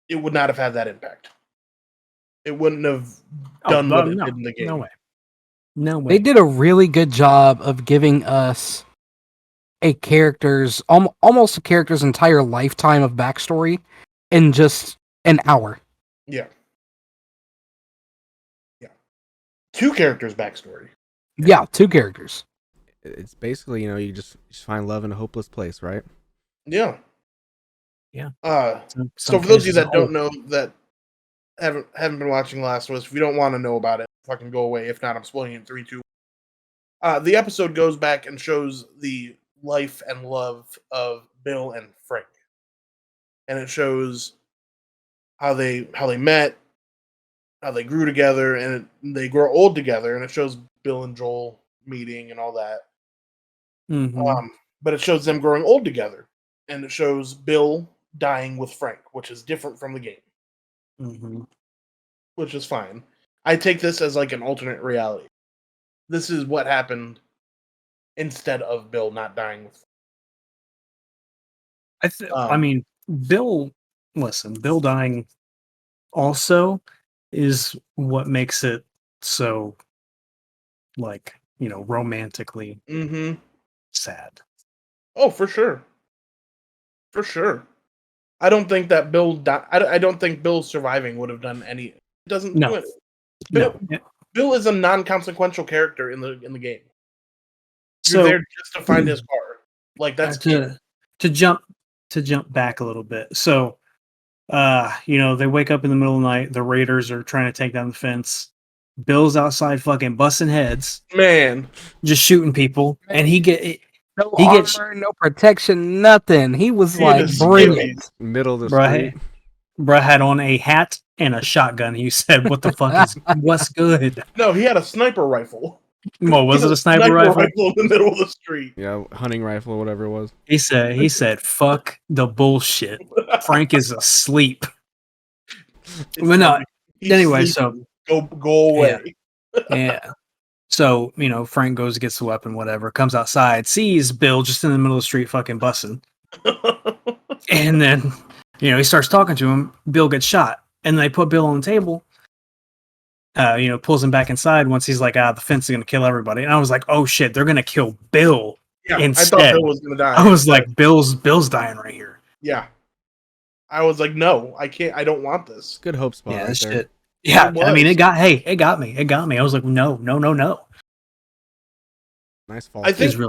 it would not have had that impact. It wouldn't have done what it did in the game. No way. No way. They did a really good job of giving us almost a character's entire lifetime of backstory in just an hour. Yeah. Yeah. 2 characters' backstory. Yeah, 2 characters. It's basically, you just find love in a hopeless place, right? Yeah. Yeah. So for those of you that don't know, that haven't been watching Last of Us, if you don't want to know about it, fucking go away. If not, I'm spoiling it in 3, 2. The episode goes back and shows the life and love of Bill and Frank, and it shows how they met, how they grew together, and they grow old together, and it shows Bill and Joel meeting and all that. But it shows them growing old together, and it shows Bill dying with Frank, which is different from the game, which is fine. I take this as like an alternate reality. This is what happened instead of Bill not dying with Frank. I mean, Bill dying also is what makes it so, like, romantically sad. Oh, for sure. For sure. I don't think that I don't think Bill surviving would have done any. It doesn't do it. Bill is a non-consequential character in the game. You're there just to find his car. Like that's to jump back a little bit. So, they wake up in the middle of the night. The Raiders are trying to take down the fence. Bill's outside, fucking busting heads, man, just shooting people, and he gets no protection, nothing. He was brilliant. Middle of the street. Bruh had on a hat and a shotgun. You said, "What the fuck is what's good?" No, he had a sniper rifle. Well, was it a sniper rifle? In the middle of the street? Yeah, hunting rifle or whatever it was. He said, "Fuck the bullshit. Frank is asleep." But no. Anyway, so go away. Yeah. So, Frank goes, gets the weapon, whatever, comes outside, sees Bill just in the middle of the street fucking busting. And then, he starts talking to him. Bill gets shot. And they put Bill on the table, pulls him back inside once he's like, the fence is going to kill everybody. And I was like, oh shit, they're going to kill Bill instead. I thought Bill was going to die. I was like, Bill's dying right here. Yeah. I was like, no, I can't. I don't want this. Good hope spot. Yeah, right this there. shit. Yeah, I mean, it got me. It got me. I was like, no. Nice fall. I think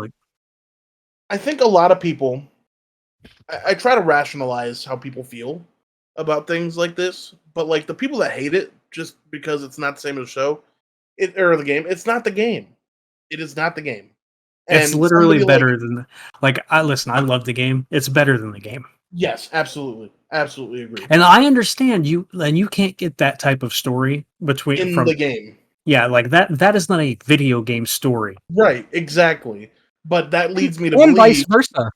a lot of people, I try to rationalize how people feel about things like this, but like the people that hate it just because it's not the same as the show, or the game, it's not the game. It is not the game. It's literally better than I love the game. It's better than the game. Yes, absolutely. Absolutely agree. And I understand you can't get that type of story from the game. Yeah, like that is not a video game story. Right, exactly. But that leads me to believe vice versa.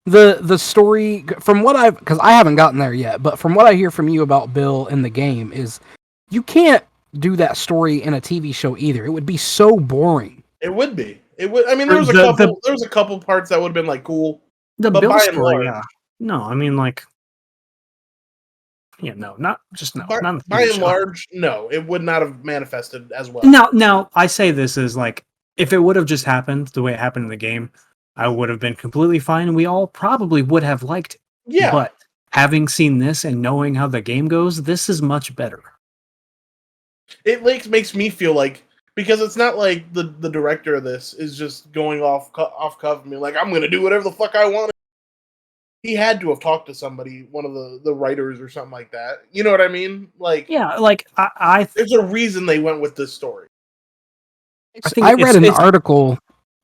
The story from what because I haven't gotten there yet, but from what I hear from you about Bill in the game is you can't do that story in a TV show either. It would be so boring. It would be. It would. I mean, there was a couple parts that would have been like cool. The Bill story, yeah. No, I mean not by and large, no, it would not have manifested as well. Now I say this is like if it would have just happened the way it happened in the game, I would have been completely fine, and we all probably would have liked it. Yeah. But having seen this and knowing how the game goes, this is much better. It makes me feel like, because it's not like the director of this is just going off cuff and being like, I'm going to do whatever the fuck I want. He had to have talked to somebody, one of the writers or something like that. You know what I mean? Like, yeah, like I there's a reason they went with this story. think I read an it's- article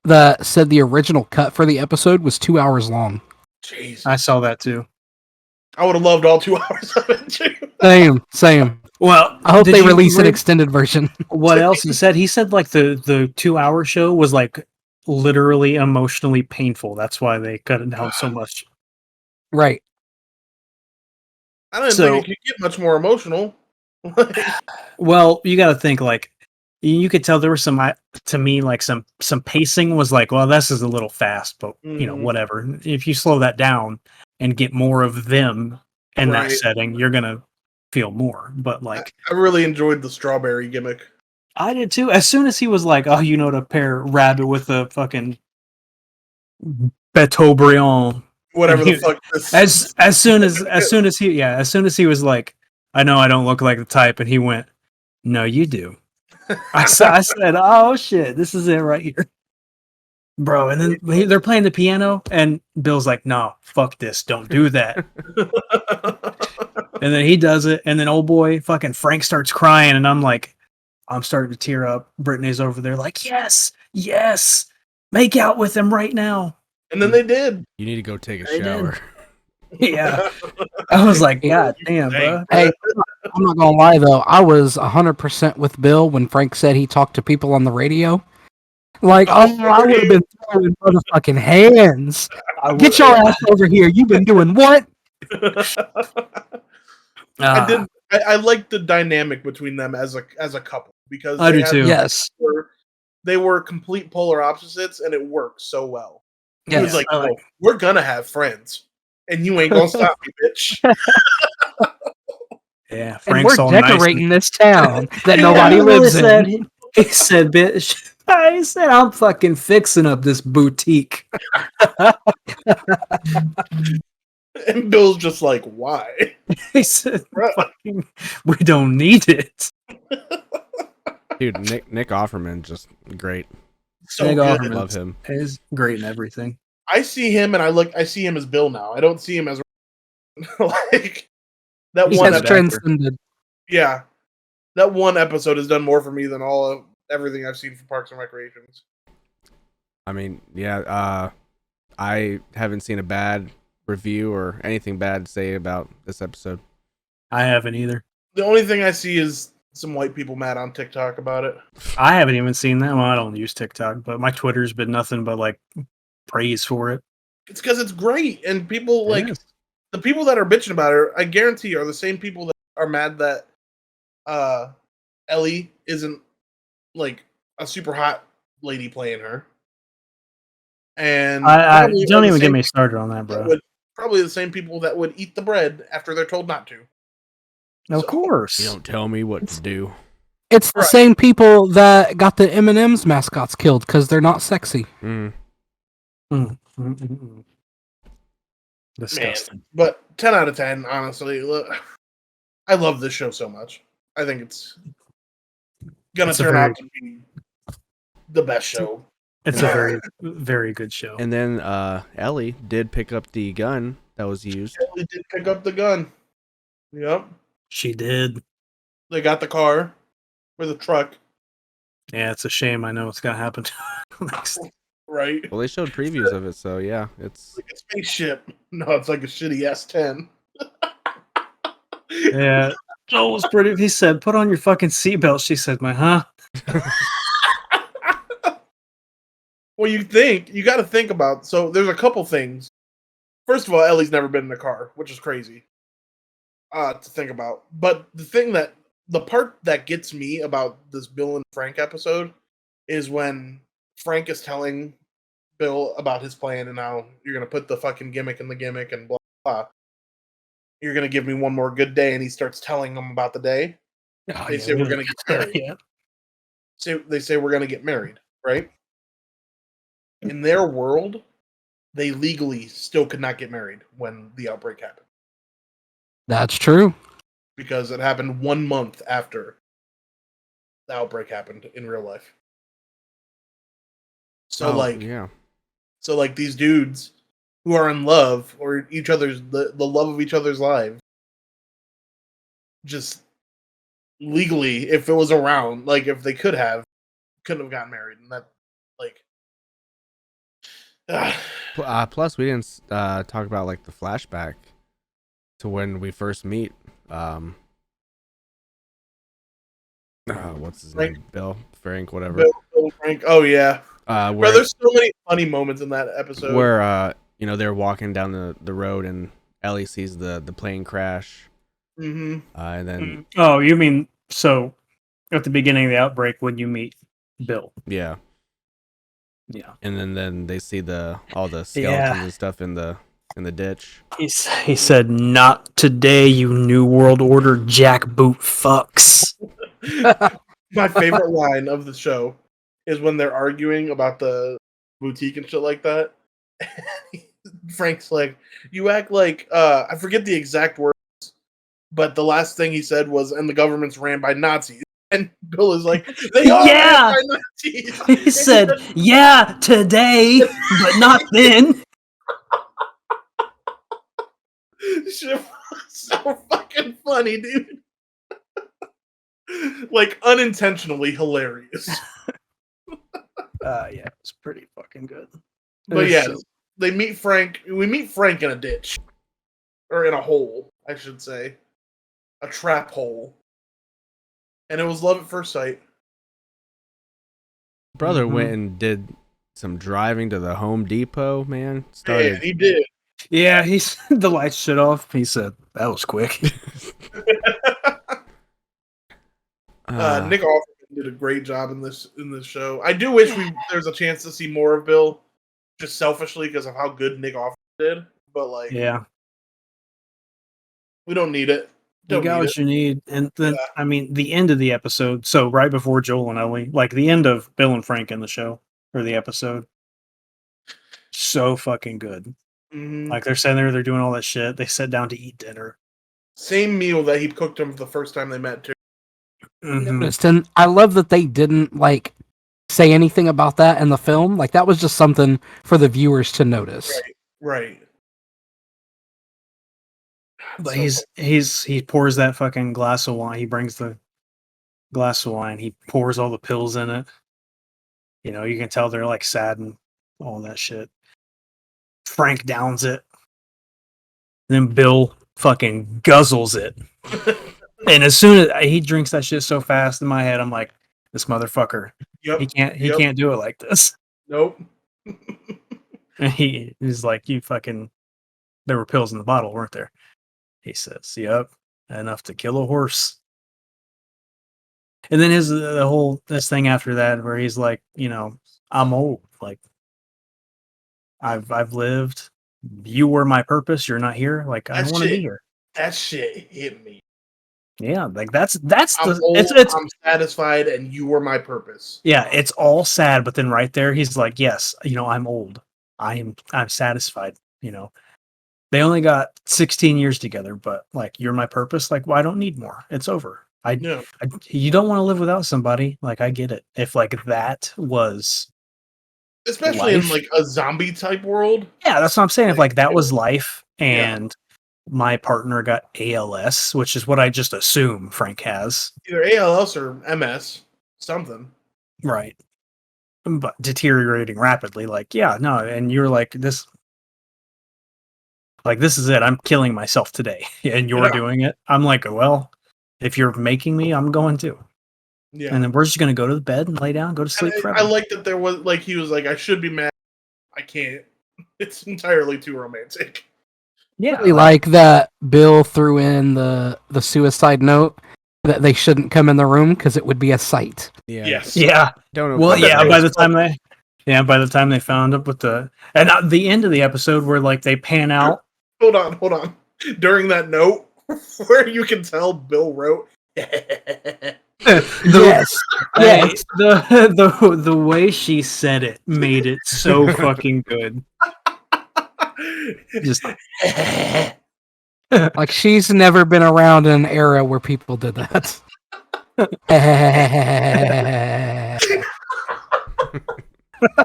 that said the original cut for the episode was 2 hours long. Jeez. I saw that too. I would have loved all 2 hours of it too. Same. Well, I hope did they you release an read extended version. what else he said? He said like the 2 hour show was like literally emotionally painful. That's why they cut it down so much. Right. I didn't So- think it could get much more emotional. Well, you got to think like you could tell there was some to me like some pacing was like, well, this is a little fast, but you know, Mhm. whatever. If you slow that down and get more of them in that Right. setting, you're gonna feel more. But like I really enjoyed the strawberry gimmick. I did too. As soon as he was like, "Oh, you know, to pair rabbit with a fucking Beteaubriand," Whatever And the fuck this as soon as he was like, "I know I don't look like the type," and he went, "No, you do." I said, "Oh shit, this is it right here, bro." And then they're playing the piano, and Bill's like, "No, fuck this, don't do that." And then he does it, and then old boy fucking Frank starts crying, and I'm like, I'm starting to tear up. Brittany's over there like, yes, make out with him right now. And then they did. You need to go take a They did. shower. Yeah, I was like, God damn, bro. Hey, I'm not gonna lie though, I was 100% with Bill when Frank said he talked to people on the radio. Like, I would have been throwing motherfucking hands. Get your ass over here. You've been doing what? I like the dynamic between them as a couple because I they do had- too. Yes. They were complete polar opposites, and it worked so well. He Yes. was like, I like- "Oh, we're gonna have friends, and you ain't gonna stop me, bitch." Yeah, And Frank's we're all nice. decorating this town that Yeah, nobody you know lives what he in. said? He said, bitch. He said, I'm fucking fixing up this boutique. And Bill's just like, "Why?" He said, Bruh. fucking, we don't need it. Dude, Nick Offerman just great. So Nick good. Offerman. Love him. He's great in everything. I see him, and I see him as Bill now. I don't see him as like that He one. has actor. transcended. Yeah, that one episode has done more for me than all of everything I've seen from Parks and Recreations. I mean, yeah, I haven't seen a bad review or anything bad to say about this episode. I haven't either. The only thing I see is some white people mad on TikTok about it. I haven't even seen that. Well, I don't use TikTok, but my Twitter's been nothing but like praise for it. It's because it's great, and people like It is. the people that are bitching about it. I guarantee are the same people that are mad that Ellie isn't like a super hot lady playing her. And I probably don't are the even get same me started on that, that bro. would- probably the same people that would eat the bread after they're told not to. Of So- course. You don't tell me what to do. It's the Right. same people that got the M&M's mascots killed because they're not sexy. Mm. Mm-mm. Disgusting. But 10 out of 10, honestly. Look, I love this show so much. I think it's gonna It's a turn very- out to be the best show. It's a very, very good show. And then Ellie did pick up the gun that was used. Ellie did pick up the gun. Yep. She did. They got the car or the truck, Yeah, it's a shame. I know what's gonna happen next. right? Well, they showed previews of it, so yeah, it's Like a spaceship. No, it's like a shitty S10. Yeah, Joel was pretty. He said, "Put on your fucking seatbelt." She said, "My huh?" Well, you got to think about. So there's a couple things. First of all, Ellie's never been in a car, which is crazy to think about. But the part that gets me about this Bill and Frank episode is when Frank is telling Bill about his plan and how you're gonna put the fucking gimmick in the gimmick and blah blah. You're gonna give me one more good day, and he starts telling them about the day. They say we're gonna get married. Yeah. They say we're gonna get married, right? In their world, they legally still could not get married when the outbreak happened That's true. because it happened 1 month after the outbreak happened in real life. So yeah. so like these dudes who are in love or each other's the love of each other's lives, just legally, if it was around, like if they could couldn't have gotten married, and that like. Plus, we didn't talk about like the flashback to when we first meet. What's his name? Bill, Frank, whatever. Bill, Frank. Oh yeah. Where there's so many funny moments in that episode. Where they're walking down the road and Ellie sees the plane crash. Mm-hmm. And then oh, you mean so at the beginning of the outbreak when you meet Bill? Yeah. And then they see all the skeletons and stuff in the ditch. He said, "Not today, you New World Order jackboot fucks." My favorite line of the show is when they're arguing about the boutique and shit like that. Frank's like, "You act like I forget the exact words, but the last thing he said was, and the government's ran by Nazis." And Bill is like, "They are ran by Nazis." He said, "Yeah, today, but not then." Shit was so fucking funny, dude. Like unintentionally hilarious. Yeah, it's pretty fucking good. But yeah, they meet Frank. We meet Frank in a ditch. Or in a hole, I should say. A trap hole. And it was love at first sight. Brother went and did some driving to the Home Depot, man. Yeah, he did. Yeah, the lights shut off. He said, "That was quick." Nick Offerman did a great job in this show. I do wish there's a chance to see more of Bill, just selfishly because of how good Nick Offerman did. But like, yeah, we don't need it. You got what you need. And then, I mean, the end of the episode, so right before Joel and Ellie, like the end of Bill and Frank in the show, or the episode, so fucking good. Mm-hmm. Like, they're sitting there, they're doing all that shit. They sit down to eat dinner. Same meal that he cooked them the first time they met, too. Noticed, and I love that they didn't, like, say anything about that in the film. Like, that was just something for the viewers to notice. Right. But he pours that fucking glass of wine. He brings the glass of wine. He pours all the pills in it. You know, you can tell they're like sad and all that shit. Frank downs it. Then Bill fucking guzzles it. And as soon as he drinks that shit so fast, in my head, I'm like, this motherfucker. Yep. He can't do it like this. Nope. And he's like, you fucking. There were pills in the bottle, weren't there? He says, "Yep, enough to kill a horse." And then this thing after that, where he's like, you know, I'm old. Like, I've lived. You were my purpose. You're not here. Like, I don't want to be here. That shit hit me. Yeah, like that's I'm old, I'm satisfied, and you were my purpose. Yeah, it's all sad, but then right there, he's like, yes, you know, I'm old. I'm satisfied. You know, they only got 16 years together, but like, you're my purpose. Like, well, I don't need more. It's over. You don't want to live without somebody. Like, I get it. If like that was, especially life, in like a zombie type world. Yeah, that's what I'm saying. If like that was life, and my partner got ALS, which is what I just assume Frank has. Either ALS or MS, something. Right. But deteriorating rapidly. Like, yeah, no. And you're like, this is it. I'm killing myself today. And you're doing it. I'm like, well, if you're making me, I'm going to. Yeah. And then we're just going to go to the bed and lay down, go to sleep forever. I like that there was, like, he was like, I should be mad. I can't. It's entirely too romantic. Yeah, really like that Bill threw in the suicide note that they shouldn't come in the room because it would be a sight. Yeah. Yes. Yeah. Don't know. Well, yeah. By the time they found up with the end of the episode where like they pan out. Hold on. During that note, where you can tell Bill wrote. Yes. The way she said it made it so fucking good. Just like she's never been around in an era where people did that.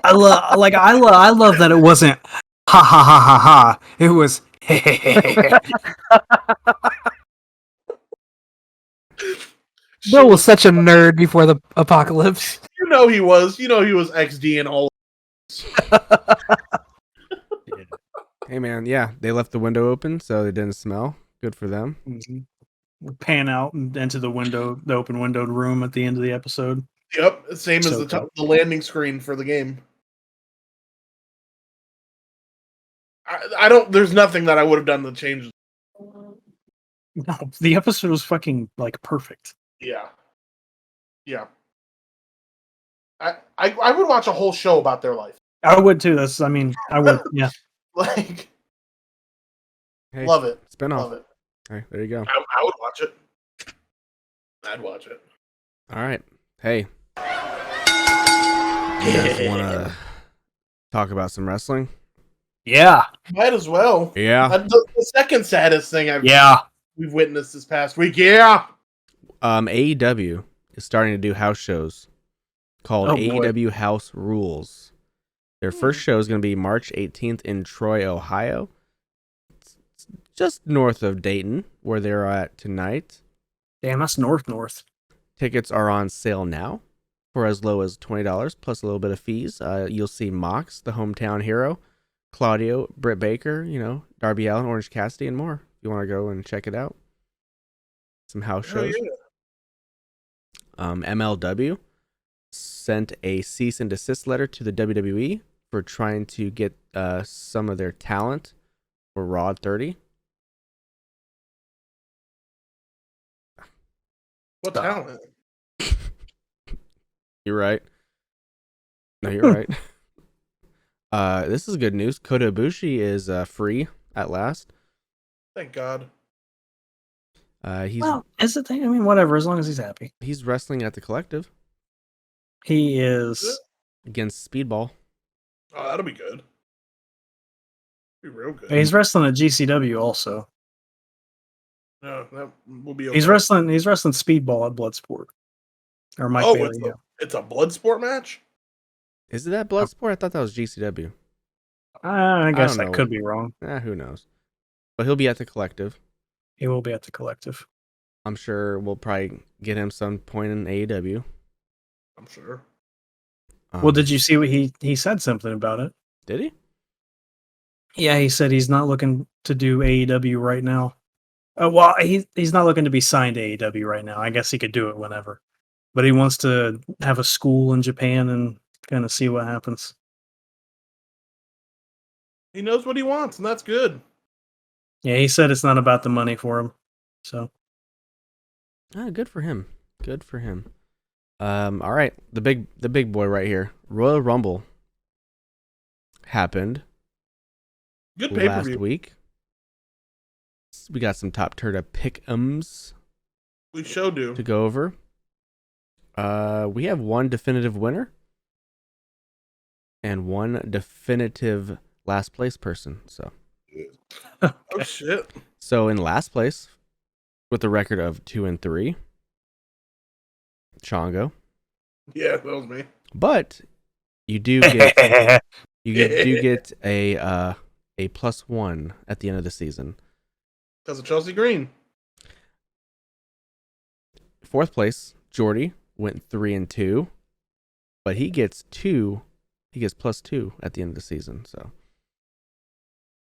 I love that it wasn't ha ha ha ha ha. It was Bill was such a nerd before the apocalypse. You know he was. You know he was XD and all. Hey man, yeah, they left the window open so they didn't smell. Good for them. Pan out and into the open windowed room at the end of the episode. Yep, same as So the landing screen for the game. I don't. There's nothing that I would have done to change. No, the episode was fucking like perfect. Yeah. I would watch a whole show about their life. I would too. I would. Yeah. Like, Hey, love it. spin-off. Love it. All right, there you go. I would watch it. I'd watch it. All right. Hey. You guys want to talk about some wrestling? Yeah. Might as well. Yeah. The second saddest thing we've witnessed this past week. Yeah. AEW is starting to do house shows called Oh, boy. AEW House Rules. Their first show is going to be March 18th in Troy, Ohio. It's just north of Dayton, where they're at tonight. Damn, that's north. Tickets are on sale now for as low as $20 plus a little bit of fees. You'll see Mox, the hometown hero, Claudio, Britt Baker, Darby Allin, Orange Cassidy, and more. If you want to go and check it out. Some house shows. MLW sent a cease and desist letter to the WWE for trying to get some of their talent for Raw 30. What talent? You're right. No, you're right. This is good news. Kota Ibushi is free at last. Thank God. Is it? Whatever. As long as he's happy. He's wrestling at the Collective He is. against Speedball. Oh, that'll be good. Be real good. He's wrestling at GCW also. No, that will be okay. He's wrestling Speedball at Bloodsport. Or Mike Bailey. It's a blood sport match? Is it that Bloodsport? I thought that was GCW. I guess don't I know. could be wrong. Who knows? But he'll be at the Collective. He will be at the Collective. I'm sure we'll probably get him some point in AEW. I'm sure. Well, did you see what he said something about it? Did he? Yeah, he said he's not looking to do AEW right now. He's not looking to be signed to AEW right now. I guess he could do it whenever. But he wants to have a school in Japan and kind of see what happens. He knows what he wants, and that's good. Yeah, he said it's not about the money for him. So. Good for him. Good for him. All right, the big boy right here. Royal Rumble happened Good pay-per-view. last week. We got some TOPTERTA Pickems We sure do. to go over. We have one definitive winner and one definitive last place person. So Oh shit. So in last place, with a record of 2-3, Chongo. Yeah, that was me. But you do get do get a +1 at the end of the season. Because of Chelsea Green. Fourth place, Jordi went 3-2, but he gets +2 at the end of the season. So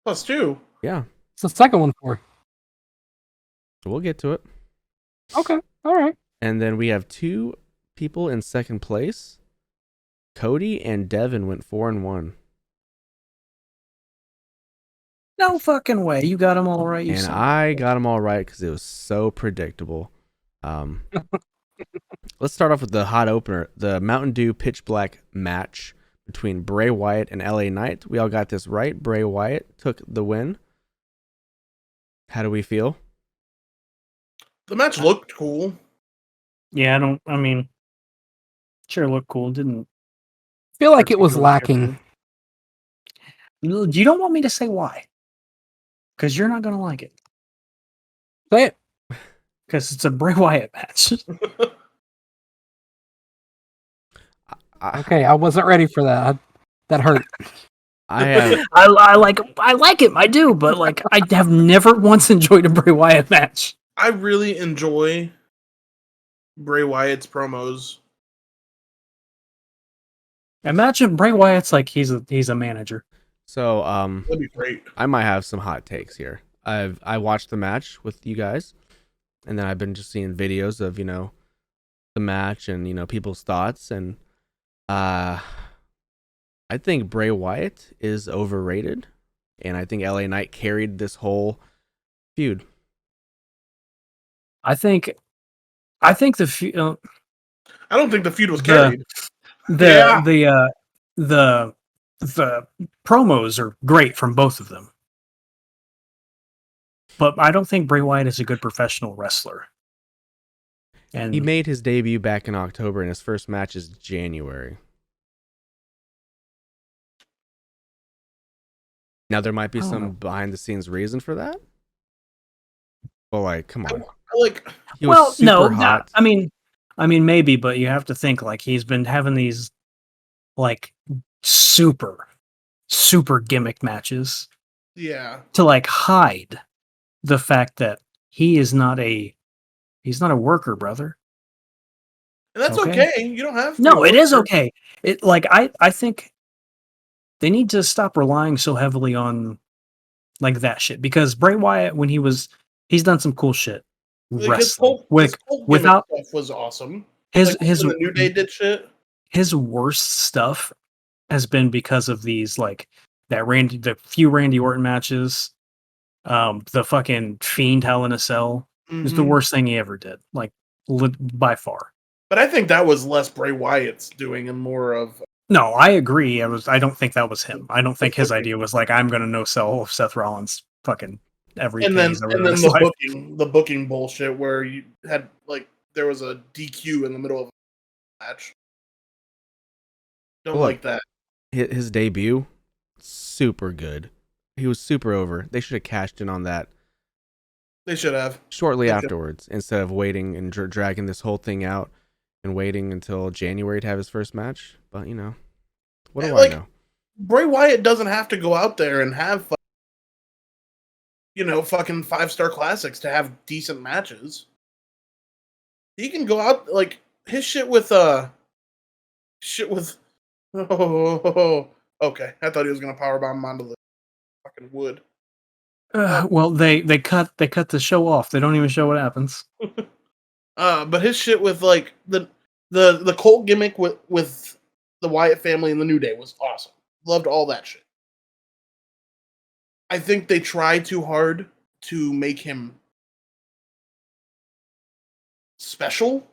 +2. yeah, It's the second one for. we'll get to it. Okay, all right. And then we have two people in second place. Cody and Devin went 4-1. No fucking way. You got them all right. And I got them all right because it was so predictable. Let's start off with the hot opener, the Mountain Dew Pitch Black match between Bray Wyatt and LA Knight. We all got this right. Bray Wyatt took the win. How do we feel? The match looked cool. Yeah, sure looked cool. Didn't Feel like it was lacking. You don't want me to say why? Because you're not going to like it. Say it. Because it's a Bray Wyatt match. Okay, I wasn't ready for that. That hurt. I like it. I do, but like I have never once enjoyed a Bray Wyatt match. I really enjoy Bray Wyatt's promos. Imagine Bray Wyatt's like he's a manager. So That'd be great. I might have some hot takes here. I watched the match with you guys, and then I've been just seeing videos of the match and people's thoughts, and I think Bray Wyatt is overrated, and I think LA Knight carried this whole feud. I think the I don't think the feud was carried. the promos are great from both of them, but I don't think Bray Wyatt is a good professional wrestler. And He made his debut back in October, and his first match is January. Now there might be I don't some know. behind the scenes reason for that. But like, come on. Like, He was well, super no, hot. I mean maybe, but you have to think like he's been having these like super gimmick matches yeah, to like hide the fact that he's not a worker, brother. and that's Okay. okay. You don't have to. No, it is work. okay. It like I think they need to stop relying so heavily on like that shit because Bray Wyatt when he's done some cool shit Like his wrestling whole gimmick without stuff was awesome. his Like his when the New Day did shit. his worst stuff has been because of these like the few Randy Orton matches, the fucking Fiend Hell in a Cell is the Mhm. worst thing he ever did, like by far. But I think that was less Bray Wyatt's doing and more of No, I agree. I don't think that was him. I don't think his idea was like I'm gonna no sell Seth Rollins fucking every and then penny's ever in his the life. booking bullshit where you had like there was a DQ in the middle of a match. Don't Look. like that. His debut, super good. He was super over. They should have cashed in on that They should have. shortly They should. afterwards instead of waiting and dragging this whole thing out and waiting until January to have his first match. But what do Like, I know? Bray Wyatt doesn't have to go out there and have fucking 5-star classics to have decent matches. He can go out like his shit with oh, okay. I thought he was gonna powerbomb him onto the fucking wood. Well, they cut the show off. They don't even show what happens. But his shit with like the Colt gimmick with the Wyatt family and the New Day was awesome. Loved all that shit. I think they try too hard to make him special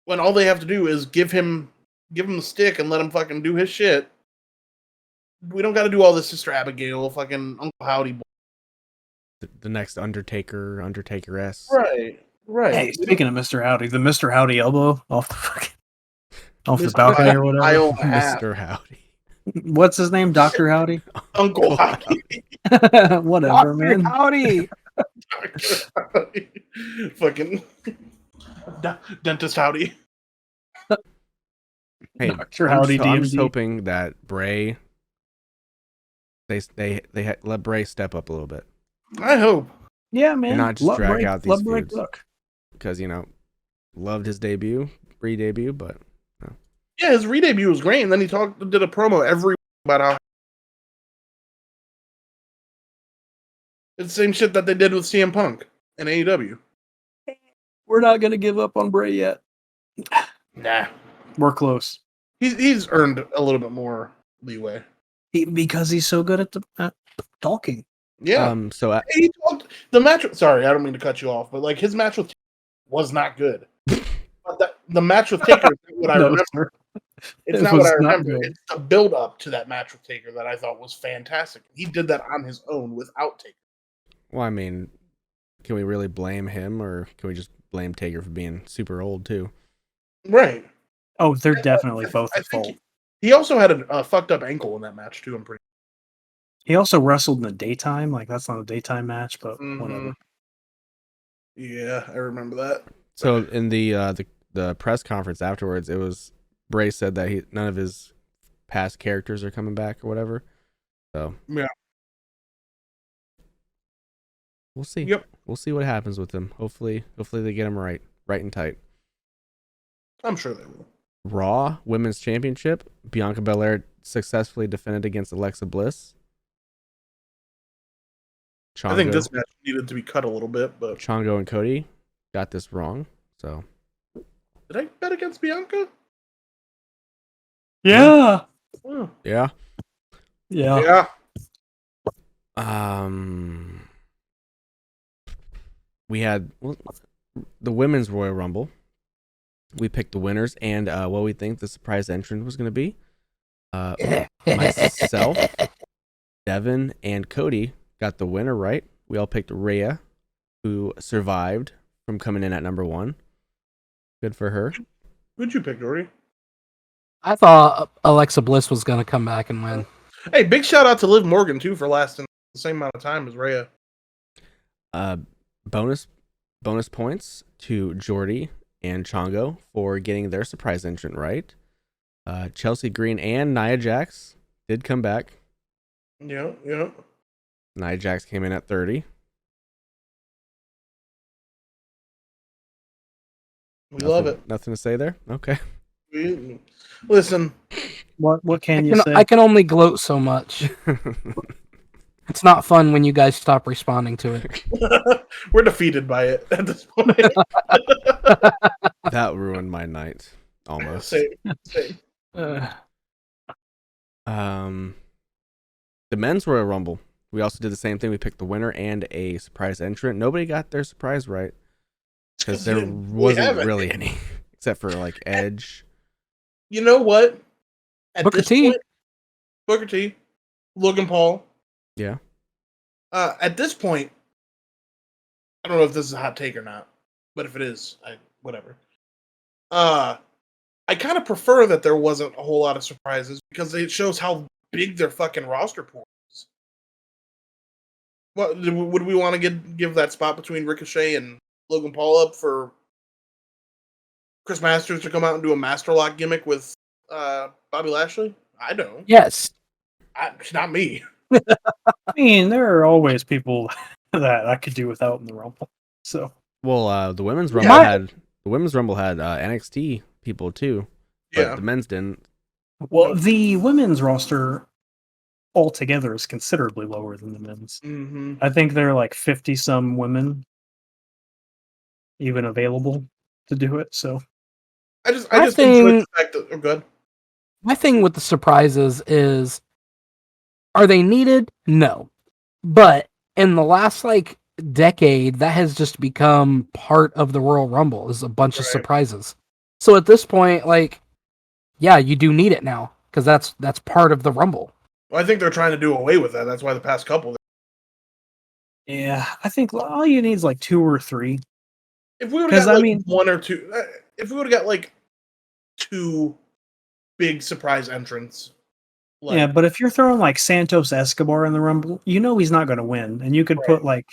when all they have to do is give him the stick and let him fucking do his shit. We don't got to do all this Sister Abigail, fucking Uncle Howdy. The next Undertaker-esque. Right. Hey, speaking of Mr. Howdy, the Mr. Howdy elbow off the Mr. balcony or I whatever. own a hat. Mr. Howdy. What's his name? Dr. Howdy? Uncle Howdy. Whatever, man. Howdy. Fucking Dentist Howdy. Hey, Dr. Howdy I'm just DMD. hoping that Bray they let Bray step up a little bit I hope. Yeah, man. and not just drag out these Bray feuds. Cook. Because loved his re-debut, but Yeah, his re-debut was great, and then he did a promo every about how it's the same shit that they did with CM Punk and AEW. We're not gonna give up on Bray yet. Nah, We're close. he's earned a little bit more leeway. Because he's so good at talking. Yeah, so he talked the match. Sorry, I don't mean to cut you off, but like his match with Taker was not good. But the match with Taker is what I No, remember. sir. It's It not what was I not remember. good. It's the build up to that match with Taker that I thought was fantastic. He did that on his own without Taker. well, I mean, can we really blame him, or can we just blame Taker for being super old too? Right. Oh, they're definitely both I at think fault. he also had a fucked up ankle in that match too. I'm pretty. He also wrestled in the daytime. Like that's not a daytime match, but Mhm. whatever. Yeah, I remember that. So in the press conference afterwards, it was Bray said that none of his past characters are coming back or whatever. So Yeah. we'll see. Yep. We'll see what happens with him. Hopefully they get him right and tight. I'm sure they will. Raw Women's Championship. Bianca Belair successfully defended against Alexa Bliss. I think this match needed to be cut a little bit, but Chongo and Cody got this wrong. So did I bet against Bianca? Yeah. Oh. yeah. Yeah. We had the women's Royal Rumble. We picked the winners and what we think the surprise entrant was going to be. Myself, Devin, and Cody got the winner right. We all picked Rhea, who survived from coming in at number 1. Good for her. Who'd you pick, Jordi? I thought Alexa Bliss was going to come back and win. Hey, big shout out to Liv Morgan too for lasting the same amount of time as Rhea. Bonus points to Jordi and Chongo for getting their surprise entrant right. Chelsea Green and Nia Jax did come back. Yeah. Nia Jax came in at 30. We love it. Nothing to say there? Okay. Listen. What can you say? I can only gloat so much. It's not fun when you guys stop responding to it. We're defeated by it at this point. That ruined my night. Almost. Same. The men's Royal Rumble. We also did the same thing. We picked the winner and a surprise entrant. Nobody got their surprise right because there wasn't really any, except for like Edge. You know what? At Booker this T. point, Booker T, Logan Paul. Yeah. At this point, I don't know if this is a hot take or not, but if it is, whatever. I kind of prefer that there wasn't a whole lot of surprises because it shows how big their fucking roster pool is. What would we want to give that spot between Ricochet and Logan Paul up for Chris Masters to come out and do a Master Lock gimmick with Bobby Lashley? I don't. Yes. Not me. I mean, there are always people that I could do without in the Rumble. So, well, the women's Rumble had NXT people too, but Yeah. the men's didn't. well, the women's roster altogether is considerably lower than the men's. Mm-hmm. I think there are like 50 some women even available to do it. So, I just My enjoyed thing- the fact that I'm good. My thing with the surprises is, are they needed? No. But in the last decade, that has just become part of the Royal Rumble, is a bunch of Right. surprises. So at this point, yeah, you do need it now because that's part of the Rumble. Well, I think they're trying to do away with that. That's why the past couple. yeah, I think all you need is like 2 or 3. If we would 'Cause, have got I mean- 1 or 2, if we would have got 2 big surprise entrants. Yeah, but if you're throwing like Santos Escobar in the Rumble, you know he's not going to win, and you could put like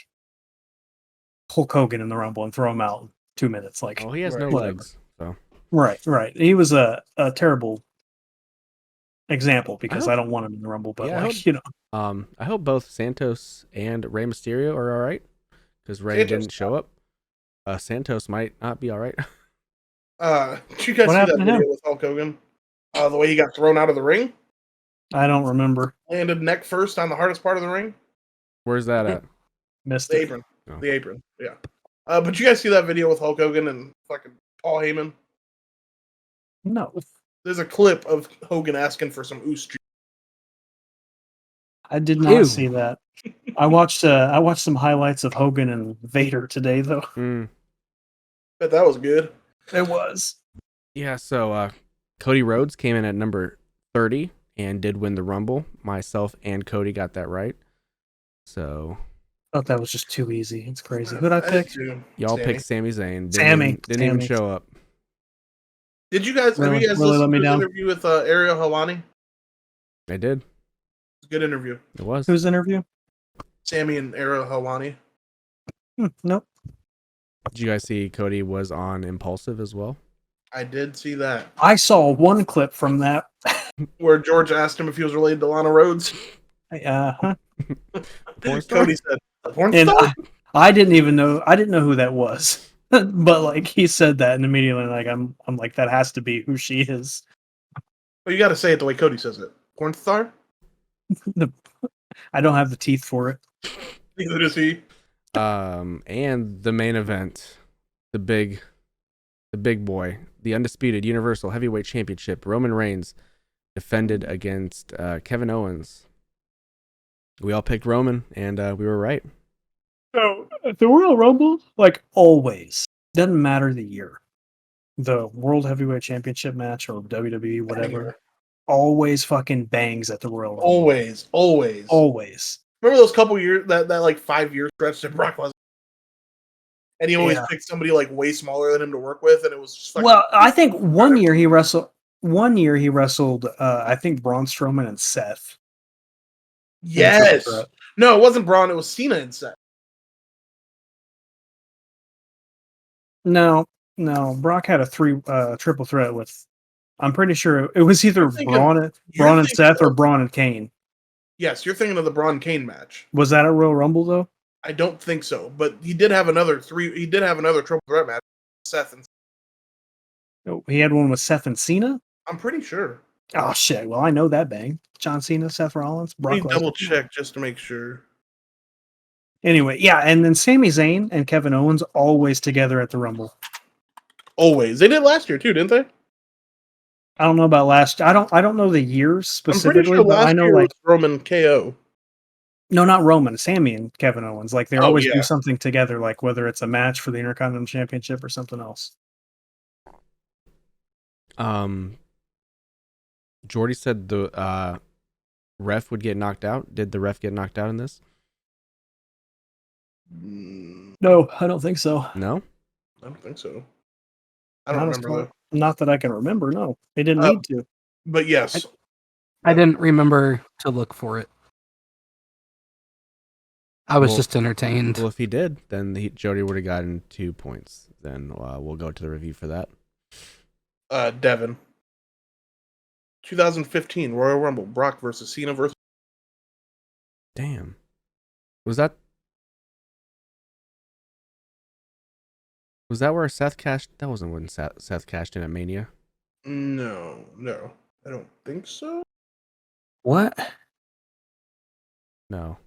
Hulk Hogan in the Rumble and throw him out in 2 minutes. Like, Oh, he has no whatever. legs. So Right. He was a terrible example because hope- I don't want him in the Rumble, but Yeah, I I hope both Santos and Rey Mysterio are all right because Rey Santos- didn't show up. Santos might not be all right. Did you guys What see that happened to video him? with Hulk Hogan? The way he got thrown out of the ring, I don't remember. landed neck first on the hardest part of the ring, Where's that at? Missed the it. apron. Oh. The apron, yeah. But you guys see that video with Hulk Hogan and fucking Paul Heyman? No, There's a clip of Hogan asking for some oos juice. I did not Ew. see that. I watched some highlights of Hogan and Vader today, though. Bet that was good. It was. Yeah, so Cody Rhodes came in at number 30 and did win the Rumble. Myself and Cody got that right. So Thought that was just too easy. It's crazy. Who'd I pick? y'all Sammy. picked Sami Zayn. Sammy. Didn't even Sammy. show up. Did you guys? Really- have you guys really let listened me to his down. interview with Ariel Helwani? I did. It's a good interview. It was. Whose interview? Sammy and Ariel Helwani. Nope. Did you guys see Cody was on Impulsive as well? I did see that. I saw one clip from that. Where George asked him if he was related to Lana Rhodes. Uh-huh. Porn star? Cody said, "A porn And star?" I didn't even know. I didn't know who that was. But like he said that, and immediately like I'm like that has to be who she is. Well, you got to say it the way Cody says it. Porn star? I don't have the teeth for it. Neither does he. And the main event, the big boy, the undisputed Universal Heavyweight Championship, Roman Reigns defended against Kevin Owens. We all picked Roman, and we were right. So at the Royal Rumble, like always, doesn't matter the year, the World Heavyweight Championship match or WWE, whatever, always fucking bangs at the Royal Rumble. Always. Always. Remember those couple years, that like 5-year stretch that Brock was, and he always picked somebody like way smaller than him to work with, and it was just fucking Well, I think one year he wrestled. I think Braun Strowman and Seth. Yes. No, it wasn't Braun. It was Cena and Seth. No. Brock had a triple threat with. I'm pretty sure it was either Braun and Seth or Braun and Kane. Yes, you're thinking of the Braun Kane match. Was that a Royal Rumble though? I don't think so, but he did have another triple threat match with Seth and. Oh, he had one with Seth and Cena. I'm pretty sure. Oh shit! Well, I know that bang. John Cena, Seth Rollins, Brock Let me Lesnar. double check just to make sure. Anyway, yeah, and then Sami Zayn and Kevin Owens always together at the Rumble. Always, they did last year too, didn't they? I don't know about last. I don't know the years specifically, I'm pretty sure but I last know year like was Roman KO. no, not Roman, Sami and Kevin Owens. Like they always yeah. do something together, like whether it's a match for the Intercontinental Championship or something else. Jordi said the ref would get knocked out. Did the ref get knocked out in this? No, I don't think so. No? I don't think so. I don't remember though. Not that I can remember. No, they didn't need to. But yes, I didn't remember to look for it. I was just entertained. Well, if he did, then Jody would have gotten 2 points. Then we'll go to the review for that. Devin. 2015 Royal Rumble, Brock versus Cena versus. Damn. Was that where Seth cashed? That wasn't when Seth cashed in at Mania. No, I don't think so. What? No.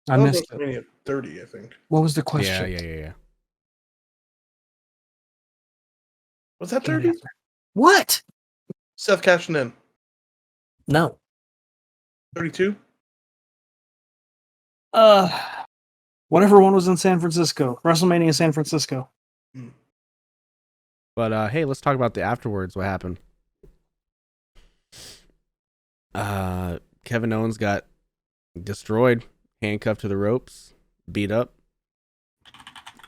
I missed it. Mania 30, I think. What was the question? Yeah. Was that 30? What? Seth cashing in. No. 32? Whatever one was in San Francisco. WrestleMania San Francisco. But hey, let's talk about the afterwards. What happened? Kevin Owens got destroyed, handcuffed to the ropes, beat up.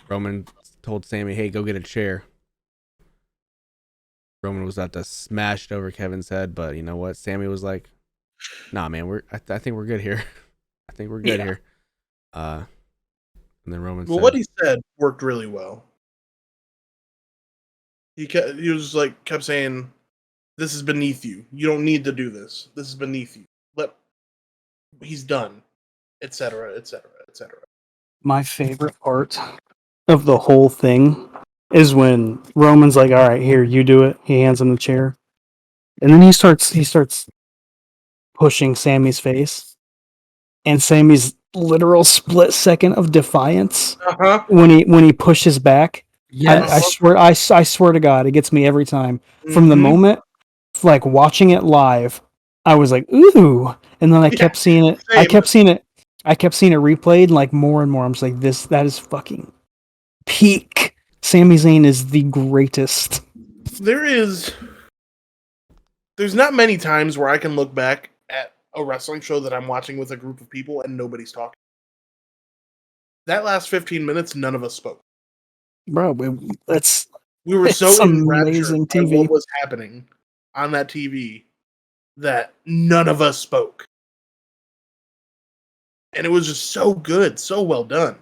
Roman told Sami, "Hey, go get a chair." Roman was about to smash it over Kevin's head, but you know what? Sami was like, "Nah, man, I think we're good here. I think we're good here." And then Roman said, what he said worked really well. He kept saying, "This is beneath you. You don't need to do this. This is beneath you. He's done," etc., etc., etc. My favorite part of the whole thing is when Roman's like, "All right, here, you do it." He hands him the chair, and then he starts pushing Sammy's face, and Sammy's literal split second of defiance when he pushes back. Yes. I swear to God, it gets me every time. From the moment, like watching it live, I was like, "Ooh," and then I kept seeing it. Same. I kept seeing it replayed like more and more. I'm just like, that is fucking peak. Sami Zayn is the greatest. There's not many times where I can look back at a wrestling show that I'm watching with a group of people and nobody's talking. That last 15 minutes, none of us spoke. Bro, we were so amazing enraptured by TV. what was happening on that TV that none of us spoke. And it was just so good, so well done.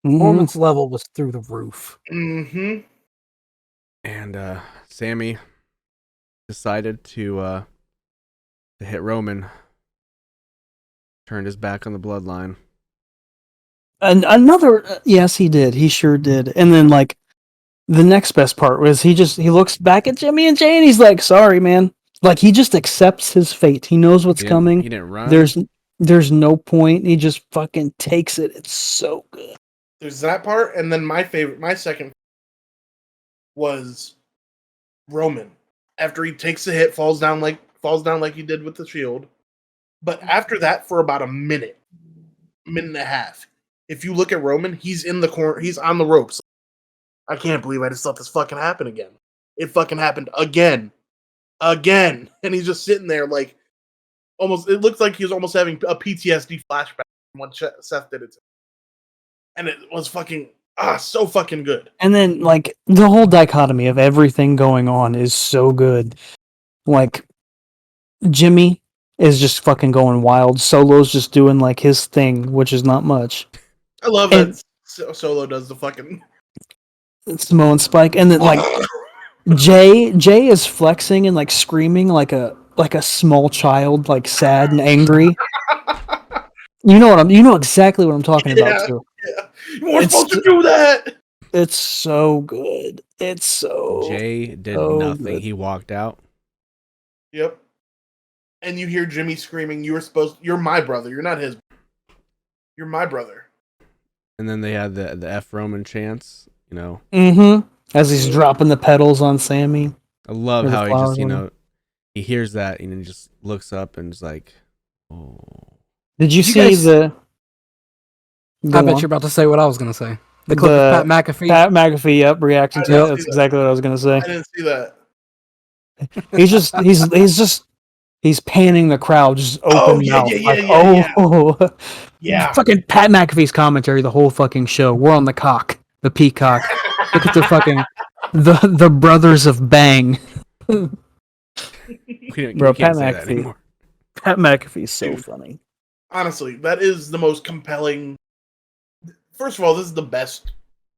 Performance level was through the roof. Mm-hmm. and Sami decided to hit Roman. Turned his back on the bloodline. And another, yes, he did. He sure did. And then like the next best part was he looks back at Jimmy and Jay and he's like, "Sorry, man." Like he just accepts his fate. He knows what's coming. He didn't run. There's no point. He just fucking takes it. It's so good. There's that part, and then my second was Roman. After he takes the hit, falls down like he did with the shield. But after that, for about a minute and a half, if you look at Roman, he's in the corner, he's on the ropes. I can't believe I just let this fucking happen again. It fucking happened again, and he's just sitting there like almost. It looks like he was almost having a PTSD flashback from when Seth did it to him. And it was fucking so fucking good. And then like the whole dichotomy of everything going on is so good. Like Jimmy is just fucking going wild. Solo's just doing like his thing, which is not much. I love that Solo does the fucking Samoan Spike, and then like Jay is flexing and like screaming like a small child, like sad and angry. You know exactly what I'm talking about too. Yeah. You weren't supposed to do that. It's so good. It's so Jay did so nothing. good. He walked out. Yep. And you hear Jimmy screaming, "You're my brother. You're not his. You're my brother." And then they had the F Roman chants, you know. Mm-hmm. As he's dropping the pedals on Sammy. I love Or the how he flowers just, you on know, he hears that and he just looks up and is like, oh. Did you You see guys- the? I bet you're about to say what I was going to say. The clip The of Pat McAfee. Pat McAfee, yep, reaction I to didn't it. see That's that. exactly what I was gonna say. I didn't see that. He's panning the crowd, just open Oh, yeah, mouth. yeah, like, yeah. oh, Yeah. fucking Pat McAfee's commentary the whole fucking show. We're on the cock, the peacock. Look at the fucking the brothers of Bang. We Bro, can't Pat say that McAfee. anymore. Pat McAfee's so Dude. funny. Honestly, that is the most compelling. First of all, this is the best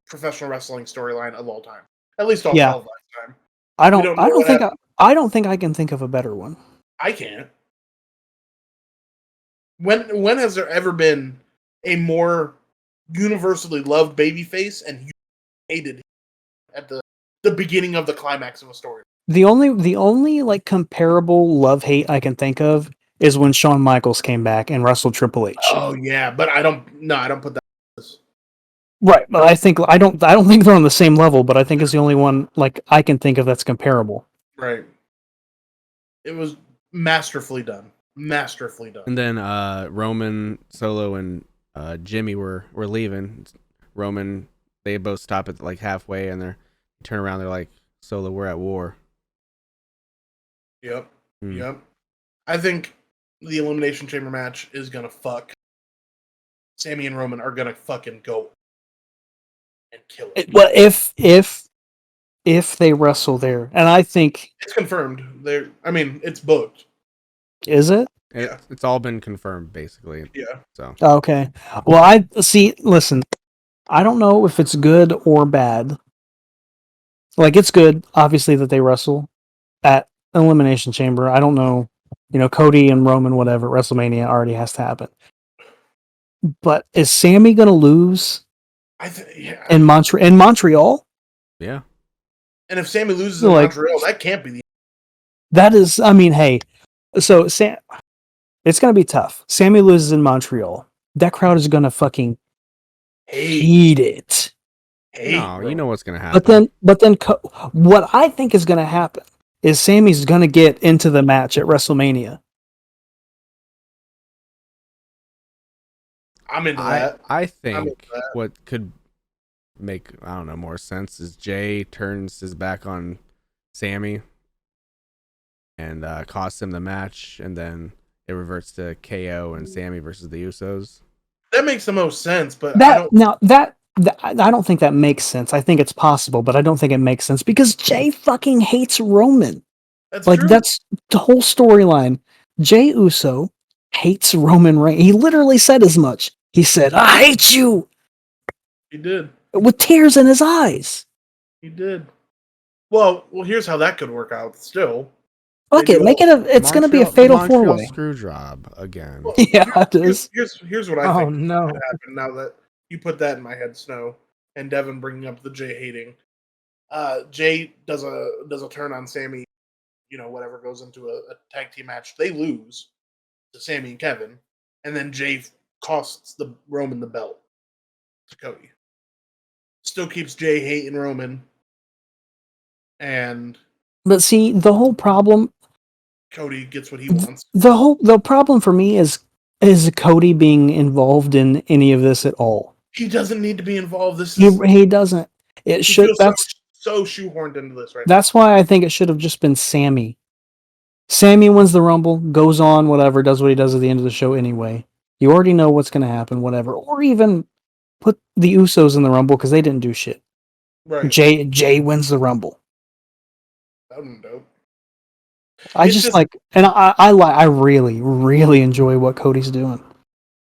professional wrestling storyline of all time. At least all Yeah. televised time. I don't don't know what think I don't think I can think of a better one. I can't. When has there ever been a more universally loved babyface and you hated him at the beginning of the climax of a story? The only like comparable love hate I can think of is when Shawn Michaels came back and wrestled Triple H. Oh yeah, but I don't put that. Right, but I don't think they're on the same level, but I think it's the only one like I can think of that's comparable. Right. It was masterfully done. Masterfully done. And then Roman, Solo, and Jimmy were leaving. Roman, they both stop at like halfway, and they turn around. They're like, "Solo, we're at war." Yep. Hmm. Yep. I think the Elimination Chamber match is gonna fuck. Sammy and Roman are gonna fucking go and kill it. Well, if they wrestle there, and I think It's confirmed. It's booked. is it? Yeah. It's all been confirmed, basically. Yeah. So Okay. Well, I see. Listen, I don't know if it's good or bad. Like it's good, obviously, that they wrestle at Elimination Chamber. I don't know, Cody and Roman, whatever, WrestleMania already has to happen. But is Sammy gonna lose Yeah. in Montreal? yeah, And if Sammy loses in Like- Montreal, that can't be the That is, I mean, hey, so it's gonna be tough. Sammy loses in Montreal. That crowd is gonna fucking hate it. no, you know what's gonna happen. But then, what I think is gonna happen is Sammy's gonna get into the match at WrestleMania. I'm into that. I into think that. what could make more sense is Jay turns his back on Sammy and costs him the match, and then it reverts to KO and Sammy versus the Usos. That makes the most sense, but I That don't. I don't think that makes sense. I think it's possible, but I don't think it makes sense because Jay fucking hates Roman. That's Like true. that's the whole storyline. Jay Uso hates Roman Reigns. He literally said as much. He said, "I hate you," He did. with tears in his eyes. He did. Well, here's how that could work out. Still, Fuck They it, do make it it's going to be a fatal Montreal four-way. screw job again. Well, Yeah, it is. here's what I Oh think no! could happen now that You put that in my head, Snow. And Devin bringing up the Jay hating. Jay does a turn on Sammy. Whatever goes into a tag team match, they lose to Sammy and Kevin, and then Jay costs the Roman the belt to Cody. Still keeps Jay hating Roman, and But see, the whole problem, Cody gets what he wants. the problem for me is Cody being involved in any of this at all. He doesn't need to be involved. He doesn't. It he should. feels That's so shoehorned into this right that's why I think it should have just been Sammy. Sammy wins the Rumble, goes on, whatever, does what he does at the end of the show anyway. You already know what's going to happen, whatever. Or even put the Usos in the Rumble because they didn't do shit. now. Right. Jay wins the Rumble. That would be dope. I It's just just- like, and I really, really enjoy what Cody's doing.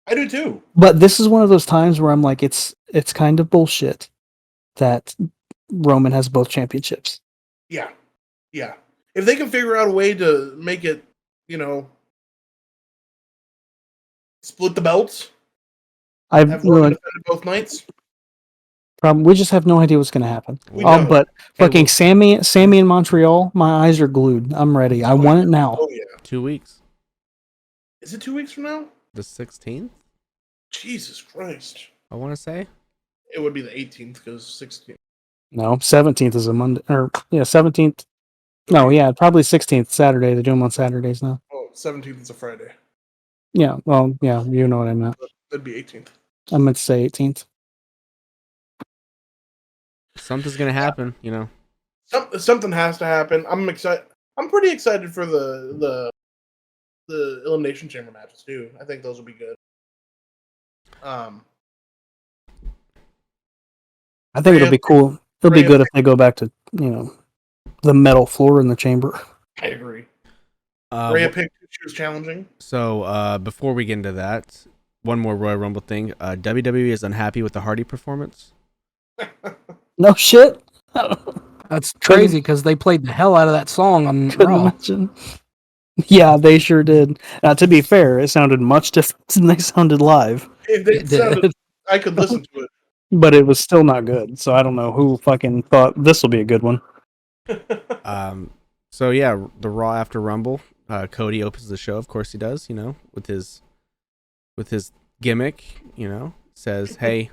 I do too. But this is one of those times where I'm like, it's kind of bullshit that Roman has both championships. Yeah. Yeah. If they can figure out a way to make it, split the belts, I've have Roman really, defend both nights. we just have no idea what's going to happen. We know. But Hey, fucking look. Sammy in Montreal, my eyes are glued. I'm ready. I want it now. Oh yeah. 2 weeks. Is it 2 weeks from now? The 16th, Jesus Christ. I want to say. It would be the 18th because 16th. No, 17th is a Monday. Or, yeah, 17th. No, yeah, probably 16th, Saturday. They do them on Saturdays now. Oh, 17th is a Friday. Yeah, well, yeah, you know what I meant. That'd be 18th. I meant to say 18th. Something's gonna happen, Something has to happen. I'm excited. I'm pretty excited for the Elimination Chamber matches too. I think those will be good. I think it'll be cool. It'll be Rhea- good if they go back to, the metal floor in the chamber. I agree. Uh, Rhea picked who she was challenging. So before we get into that, one more Royal Rumble thing. WWE is unhappy with the Hardy performance. No shit. That's crazy because they played the hell out of that song on Couldn't Raw. imagine. Yeah, they sure did. Now, to be fair, it sounded much different than they sounded live, It sounded, I could listen to it. but it was still not good. So I don't know who fucking thought this will be a good one. So yeah, the Raw after Rumble, Cody opens the show. Of course he does. With his gimmick. Says, "Hey,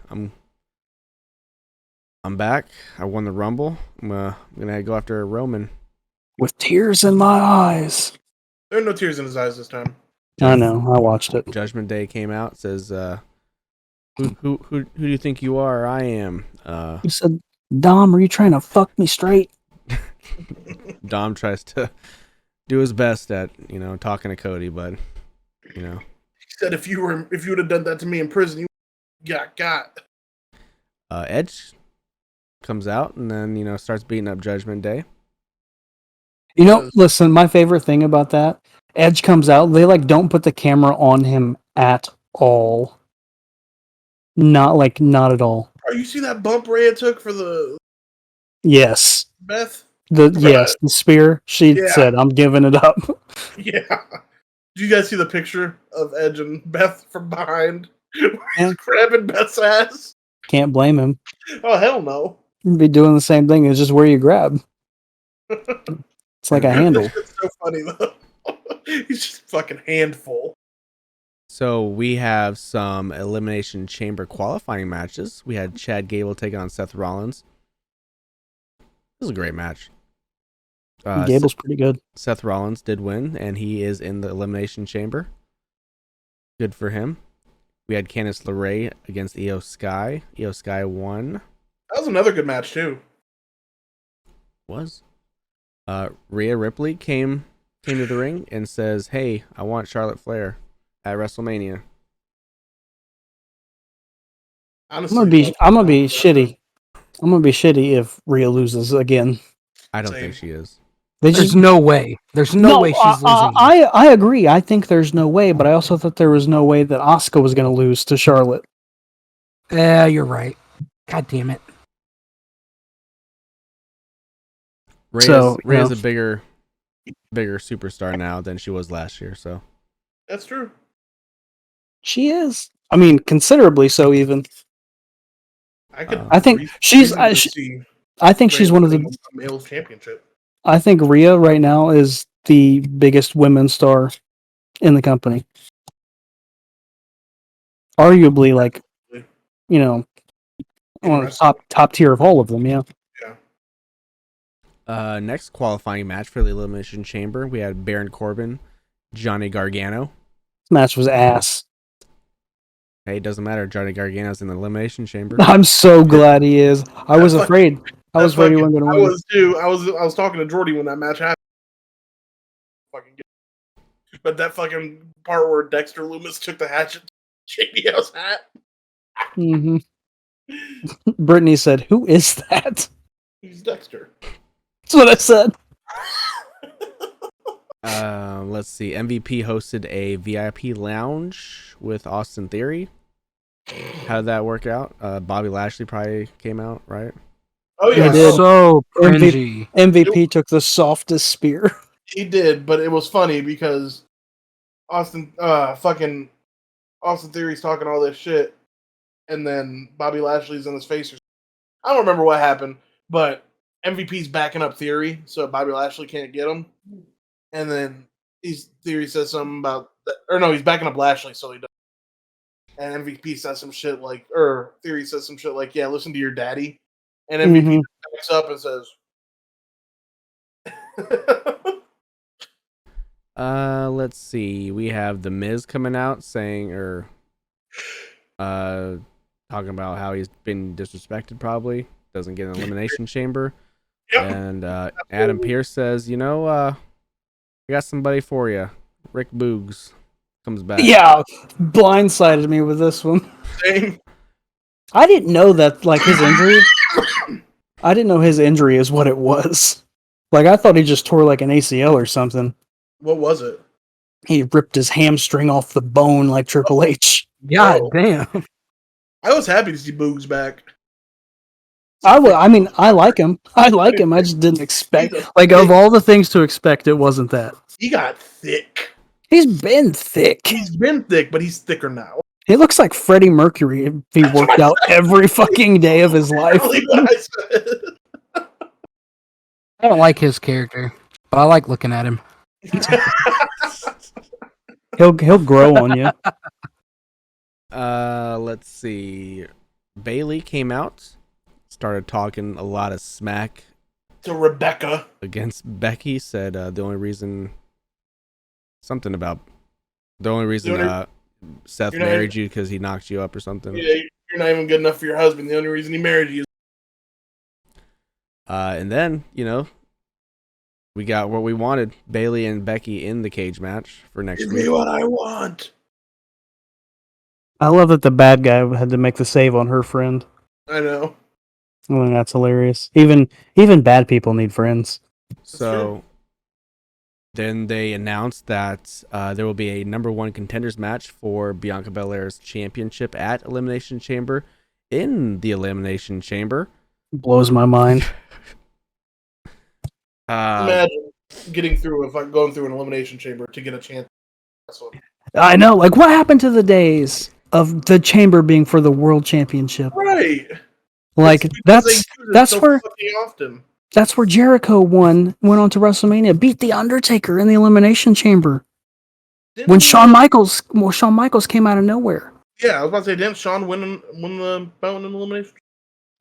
I'm back. I won the Rumble. I'm gonna go after Roman." With tears in my eyes. There are no tears in his eyes this time. I know. I watched it. Judgment Day came out. Says, "Who do you think you are? I am." He said, "Dom, are you trying to fuck me straight?" Dom tries to do his best at talking to Cody, but He said if you would have done that to me in prison, you got. Edge comes out and then starts beating up Judgment Day. Listen, my favorite thing about that, Edge comes out, they don't put the camera on him at all. Not at all. Are you see that bump Rhea took for the Yes. Beth? The spear. She Yeah. said, "I'm giving it up." Yeah. Do you guys see the picture of Edge and Beth from behind? Where he's grabbing Beth's ass? Can't blame him. Oh hell no. He'd be doing the same thing. It's just where you grab. It's like a handle. It's so funny though. He's just fucking handful. So we have some Elimination Chamber qualifying matches. We had Chad Gable taking on Seth Rollins. This was a great match. Gable's pretty good. Seth Rollins did win, and he is in the Elimination Chamber. Good for him. We had Candice LeRae against Io Sky. Io Sky won. That was another good match too. Rhea Ripley came to the ring and says, "Hey, I want Charlotte Flair at WrestleMania." Honestly, I'm gonna be shitty. I'm gonna be shitty if Rhea loses again. I don't Same. think she is. There's no way. There's no way she's losing. I agree. I think there's no way, but I also thought there was no way that Asuka was going to lose to Charlotte. Yeah, you're right. God damn it. Rhea's a bigger superstar now than she was last year. So that's true. She is. I mean, considerably so even. I think she's. I think she's one of the male championship. I think Rhea right now is the biggest women's star in the company. Arguably, like, you know, on the top tier of all of them. Yeah. Next qualifying match for the Elimination Chamber, we had Baron Corbin, Johnny Gargano. This match was ass. Hey, it doesn't matter. Johnny Gargano's in the Elimination Chamber. I'm so glad he is. I was afraid. I was afraid he wasn't going to win. I was too. I was talking to Jordi when that match happened. But that fucking part where Dexter Loomis took the hatchet, JBL's hat. Mm-hmm. Brittany said, "Who is that?" He's Dexter. That's what I said. Let's see. MVP hosted a VIP lounge with Austin Theory. How did that work out? Bobby Lashley probably came out, right? Oh yeah, He did. So cringy. MVP took the softest spear. He did, but it was funny because Austin Theory's talking all this shit, and then Bobby Lashley's in his face. I don't remember what happened, but MVP's backing up Theory, so Bobby Lashley can't get him. And then Theory says something about, he's backing up Lashley, so he does. And MVP says some shit like, Theory says some shit like, "Yeah, listen to your daddy." And MVP backs up and says, let's see. We have The Miz coming out saying, talking about how he's been disrespected, probably doesn't get an elimination chamber. Yep. And Adam Pearce says, I got somebody for you. Rick Boogs comes back. Yeah, blindsided me with this one. Same. I didn't know that, like, his injury. I didn't know his injury is what it was. Like, I thought he just tore like an ACL or something. What was it? He ripped his hamstring off the bone like Triple H. God damn. I was happy to see Boogs back. I like him. I like him. I just didn't expect. Like, of all the things to expect, it wasn't that. He got thick. He's been thick. He's been thick, but he's thicker now. He looks like Freddie Mercury if he worked out every fucking day of his life. Really what I said. I don't like his character, but I like looking at him. He'll grow on you. Let's see. Bailey came out, started talking a lot of smack To Rebecca against Becky. Said the only reason Seth married you because he knocked you up or something. Yeah, you're not even good enough for your husband. The only reason he married you. And then, we got what we wanted. Bailey and Becky in the cage match for next Give week. me what I want. I love that the bad guy had to make the save on her friend. I know. I think that's hilarious. Even bad people need friends. So then they announced that there will be a number one contenders match for Bianca Belair's championship at Elimination Chamber in the Elimination Chamber. Blows my mind. Imagine going through an elimination chamber to get a chance. I know. Like, what happened to the days of the chamber being for the world championship? Right. Like, that's where often. That's where Jericho went on to WrestleMania, beat The Undertaker in the Elimination Chamber. When Shawn Michaels came out of nowhere. Yeah, I was about to say, didn't Shawn win the belt in elimination?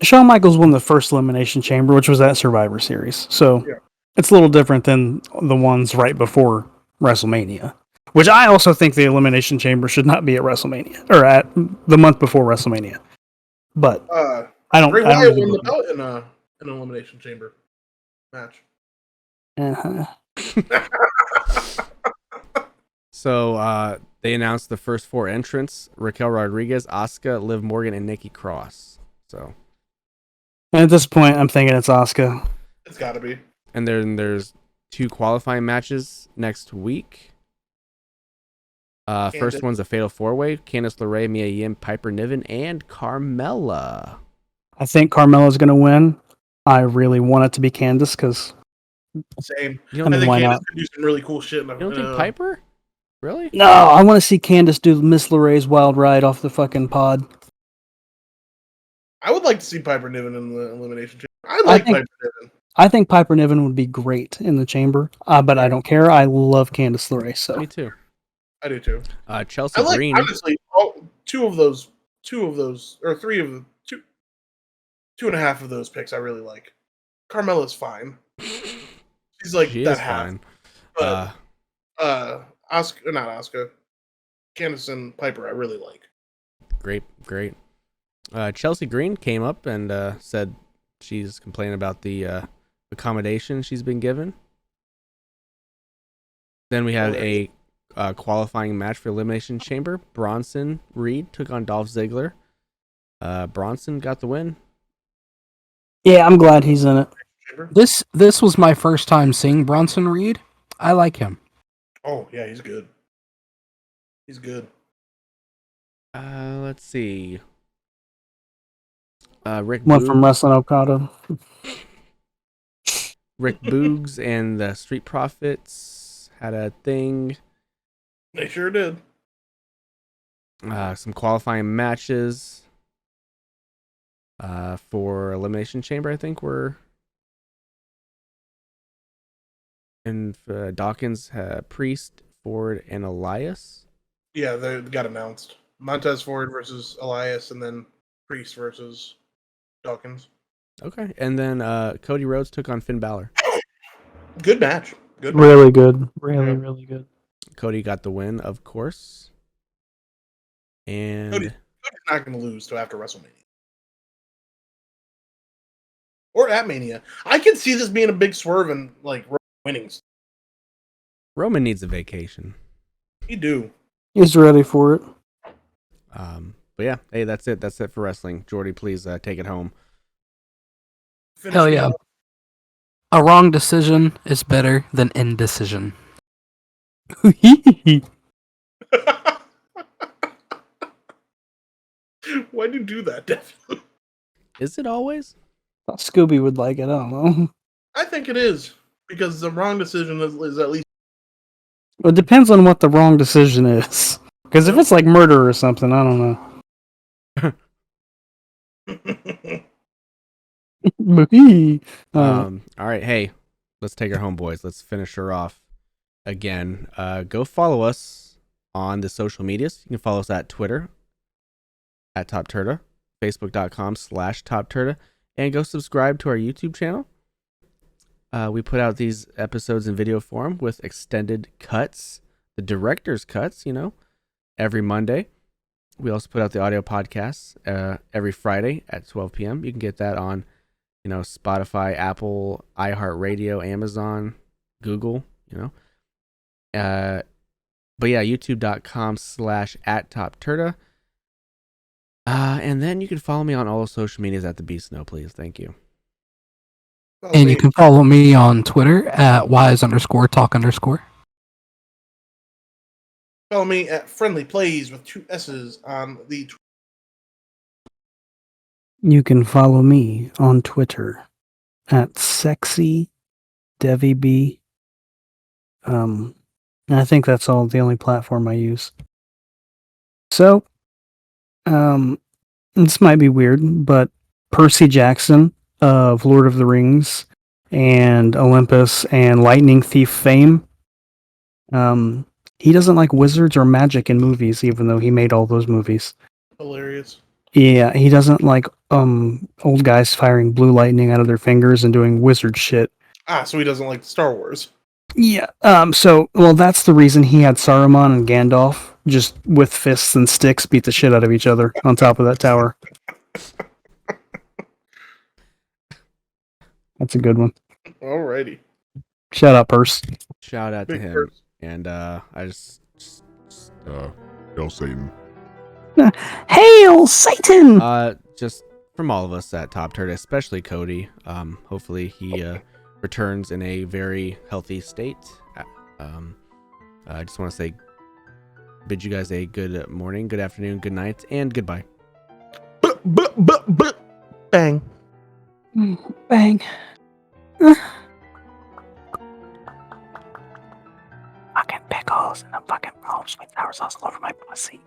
Shawn Michaels won the first Elimination Chamber, which was at Survivor Series. So it's a little different than the ones right before WrestleMania. Which I also think the Elimination Chamber should not be at WrestleMania, or at the month before WrestleMania. But I don't. Bray Wyatt won the belt in an elimination chamber match. So they announced the first four entrants: Raquel Rodriguez, Asuka, Liv Morgan, and Nikki Cross. So at this point, I'm thinking it's Asuka. It's got to be. And then there's two qualifying matches next week. First one's a Fatal 4-Way: Candice LeRae, Mia Yim, Piper Niven, and Carmella. I think Carmella's going to win. I really want it to be Candice because. Same. You don't I think why Candice not? could do some really cool shit. You don't think Piper? Really? No, I want to see Candice do Miss LeRae's wild ride off the fucking pod. I would like to see Piper Niven in the Elimination Chamber. I like think- Piper Niven. I think Piper Niven would be great in the chamber, but I don't care. I love Candice LeRae, so Me too. I do too. Chelsea I like Green. honestly two of those, or three of the two and a half of those picks. I really like. Carmella's fine. She's like She that is half. fine. But Oscar, not Oscar. Candice and Piper, I really like. Great. Chelsea Green came up and said she's complaining about the accommodation she's been given. Then we had a qualifying match for Elimination Chamber. Bronson Reed took on Dolph Ziggler. Bronson got the win. yeah, I'm glad he's in it. Chamber? This was my first time seeing Bronson Reed. I like him. Oh yeah, he's good. He's good. Let's see. Rick Went from Boogs, wrestling Okada. Rick Boogs and the Street Profits had a thing. They sure did. Some qualifying matches for Elimination Chamber, I think, were in Dawkins, Priest, Ford, and Elias. Yeah, they got announced. Montez Ford versus Elias, and then Priest versus Dawkins. Okay, and then Cody Rhodes took on Finn Balor. Good match. Good match. Really good. Yeah. Really good. Cody got the win, of course. And Cody's not going to lose till after WrestleMania. Or at Mania. I can see this being a big swerve and like winnings. Roman needs a vacation. You do. He's ready for it. But yeah, hey, that's it. That's it for wrestling. Jordy, please take it home. Finish Hell me yeah. up. A wrong decision is better than indecision. Why'd you do that, Devin? Is it always? Thought Scooby would like it. I don't know. I think it is. Because the wrong decision is at least. It depends on what the wrong decision is. Because if it's like murder or something, I don't know. All right, hey, let's take her home, boys. Let's finish her off again. Go follow us on the social medias. You can follow us at Twitter at TopTerta, Facebook.com/TopTerta, and go subscribe to our YouTube channel. We put out these episodes in video form with extended cuts, the director's cuts, every Monday. We also put out the audio podcasts every Friday at 12 p.m. You can get that on, Spotify, Apple, iHeartRadio, Amazon, Google, But yeah, youtube.com/@TopTerta. And then you can follow me on all social medias at The Beast Snow, please. Thank you. And you can follow me on Twitter at wise_talk_. Follow me at Friendly Plays with 2 S's on the You can follow me on Twitter at sexy DevyB. And I think that's the only platform I use. So, this might be weird, but Percy Jackson of Lord of the Rings and Olympus and Lightning Thief fame, he doesn't like wizards or magic in movies, even though he made all those movies. hilarious. Yeah, he doesn't like old guys firing blue lightning out of their fingers and doing wizard shit. So he doesn't like Star Wars. Yeah, that's the reason he had Saruman and Gandalf just with fists and sticks beat the shit out of each other on top of that tower. That's a good one. Alrighty. Shout out, Purse. Shout out to Big him. Purse. And I just Hail Satan. Hail Satan! just from all of us at Top Turd, especially Cody. Hopefully he returns in a very healthy state. I just want to say, bid you guys a good morning, good afternoon, good night, and goodbye. Bang. Bang. Fucking pickles and the fucking rolls with sour sauce all over my pussy.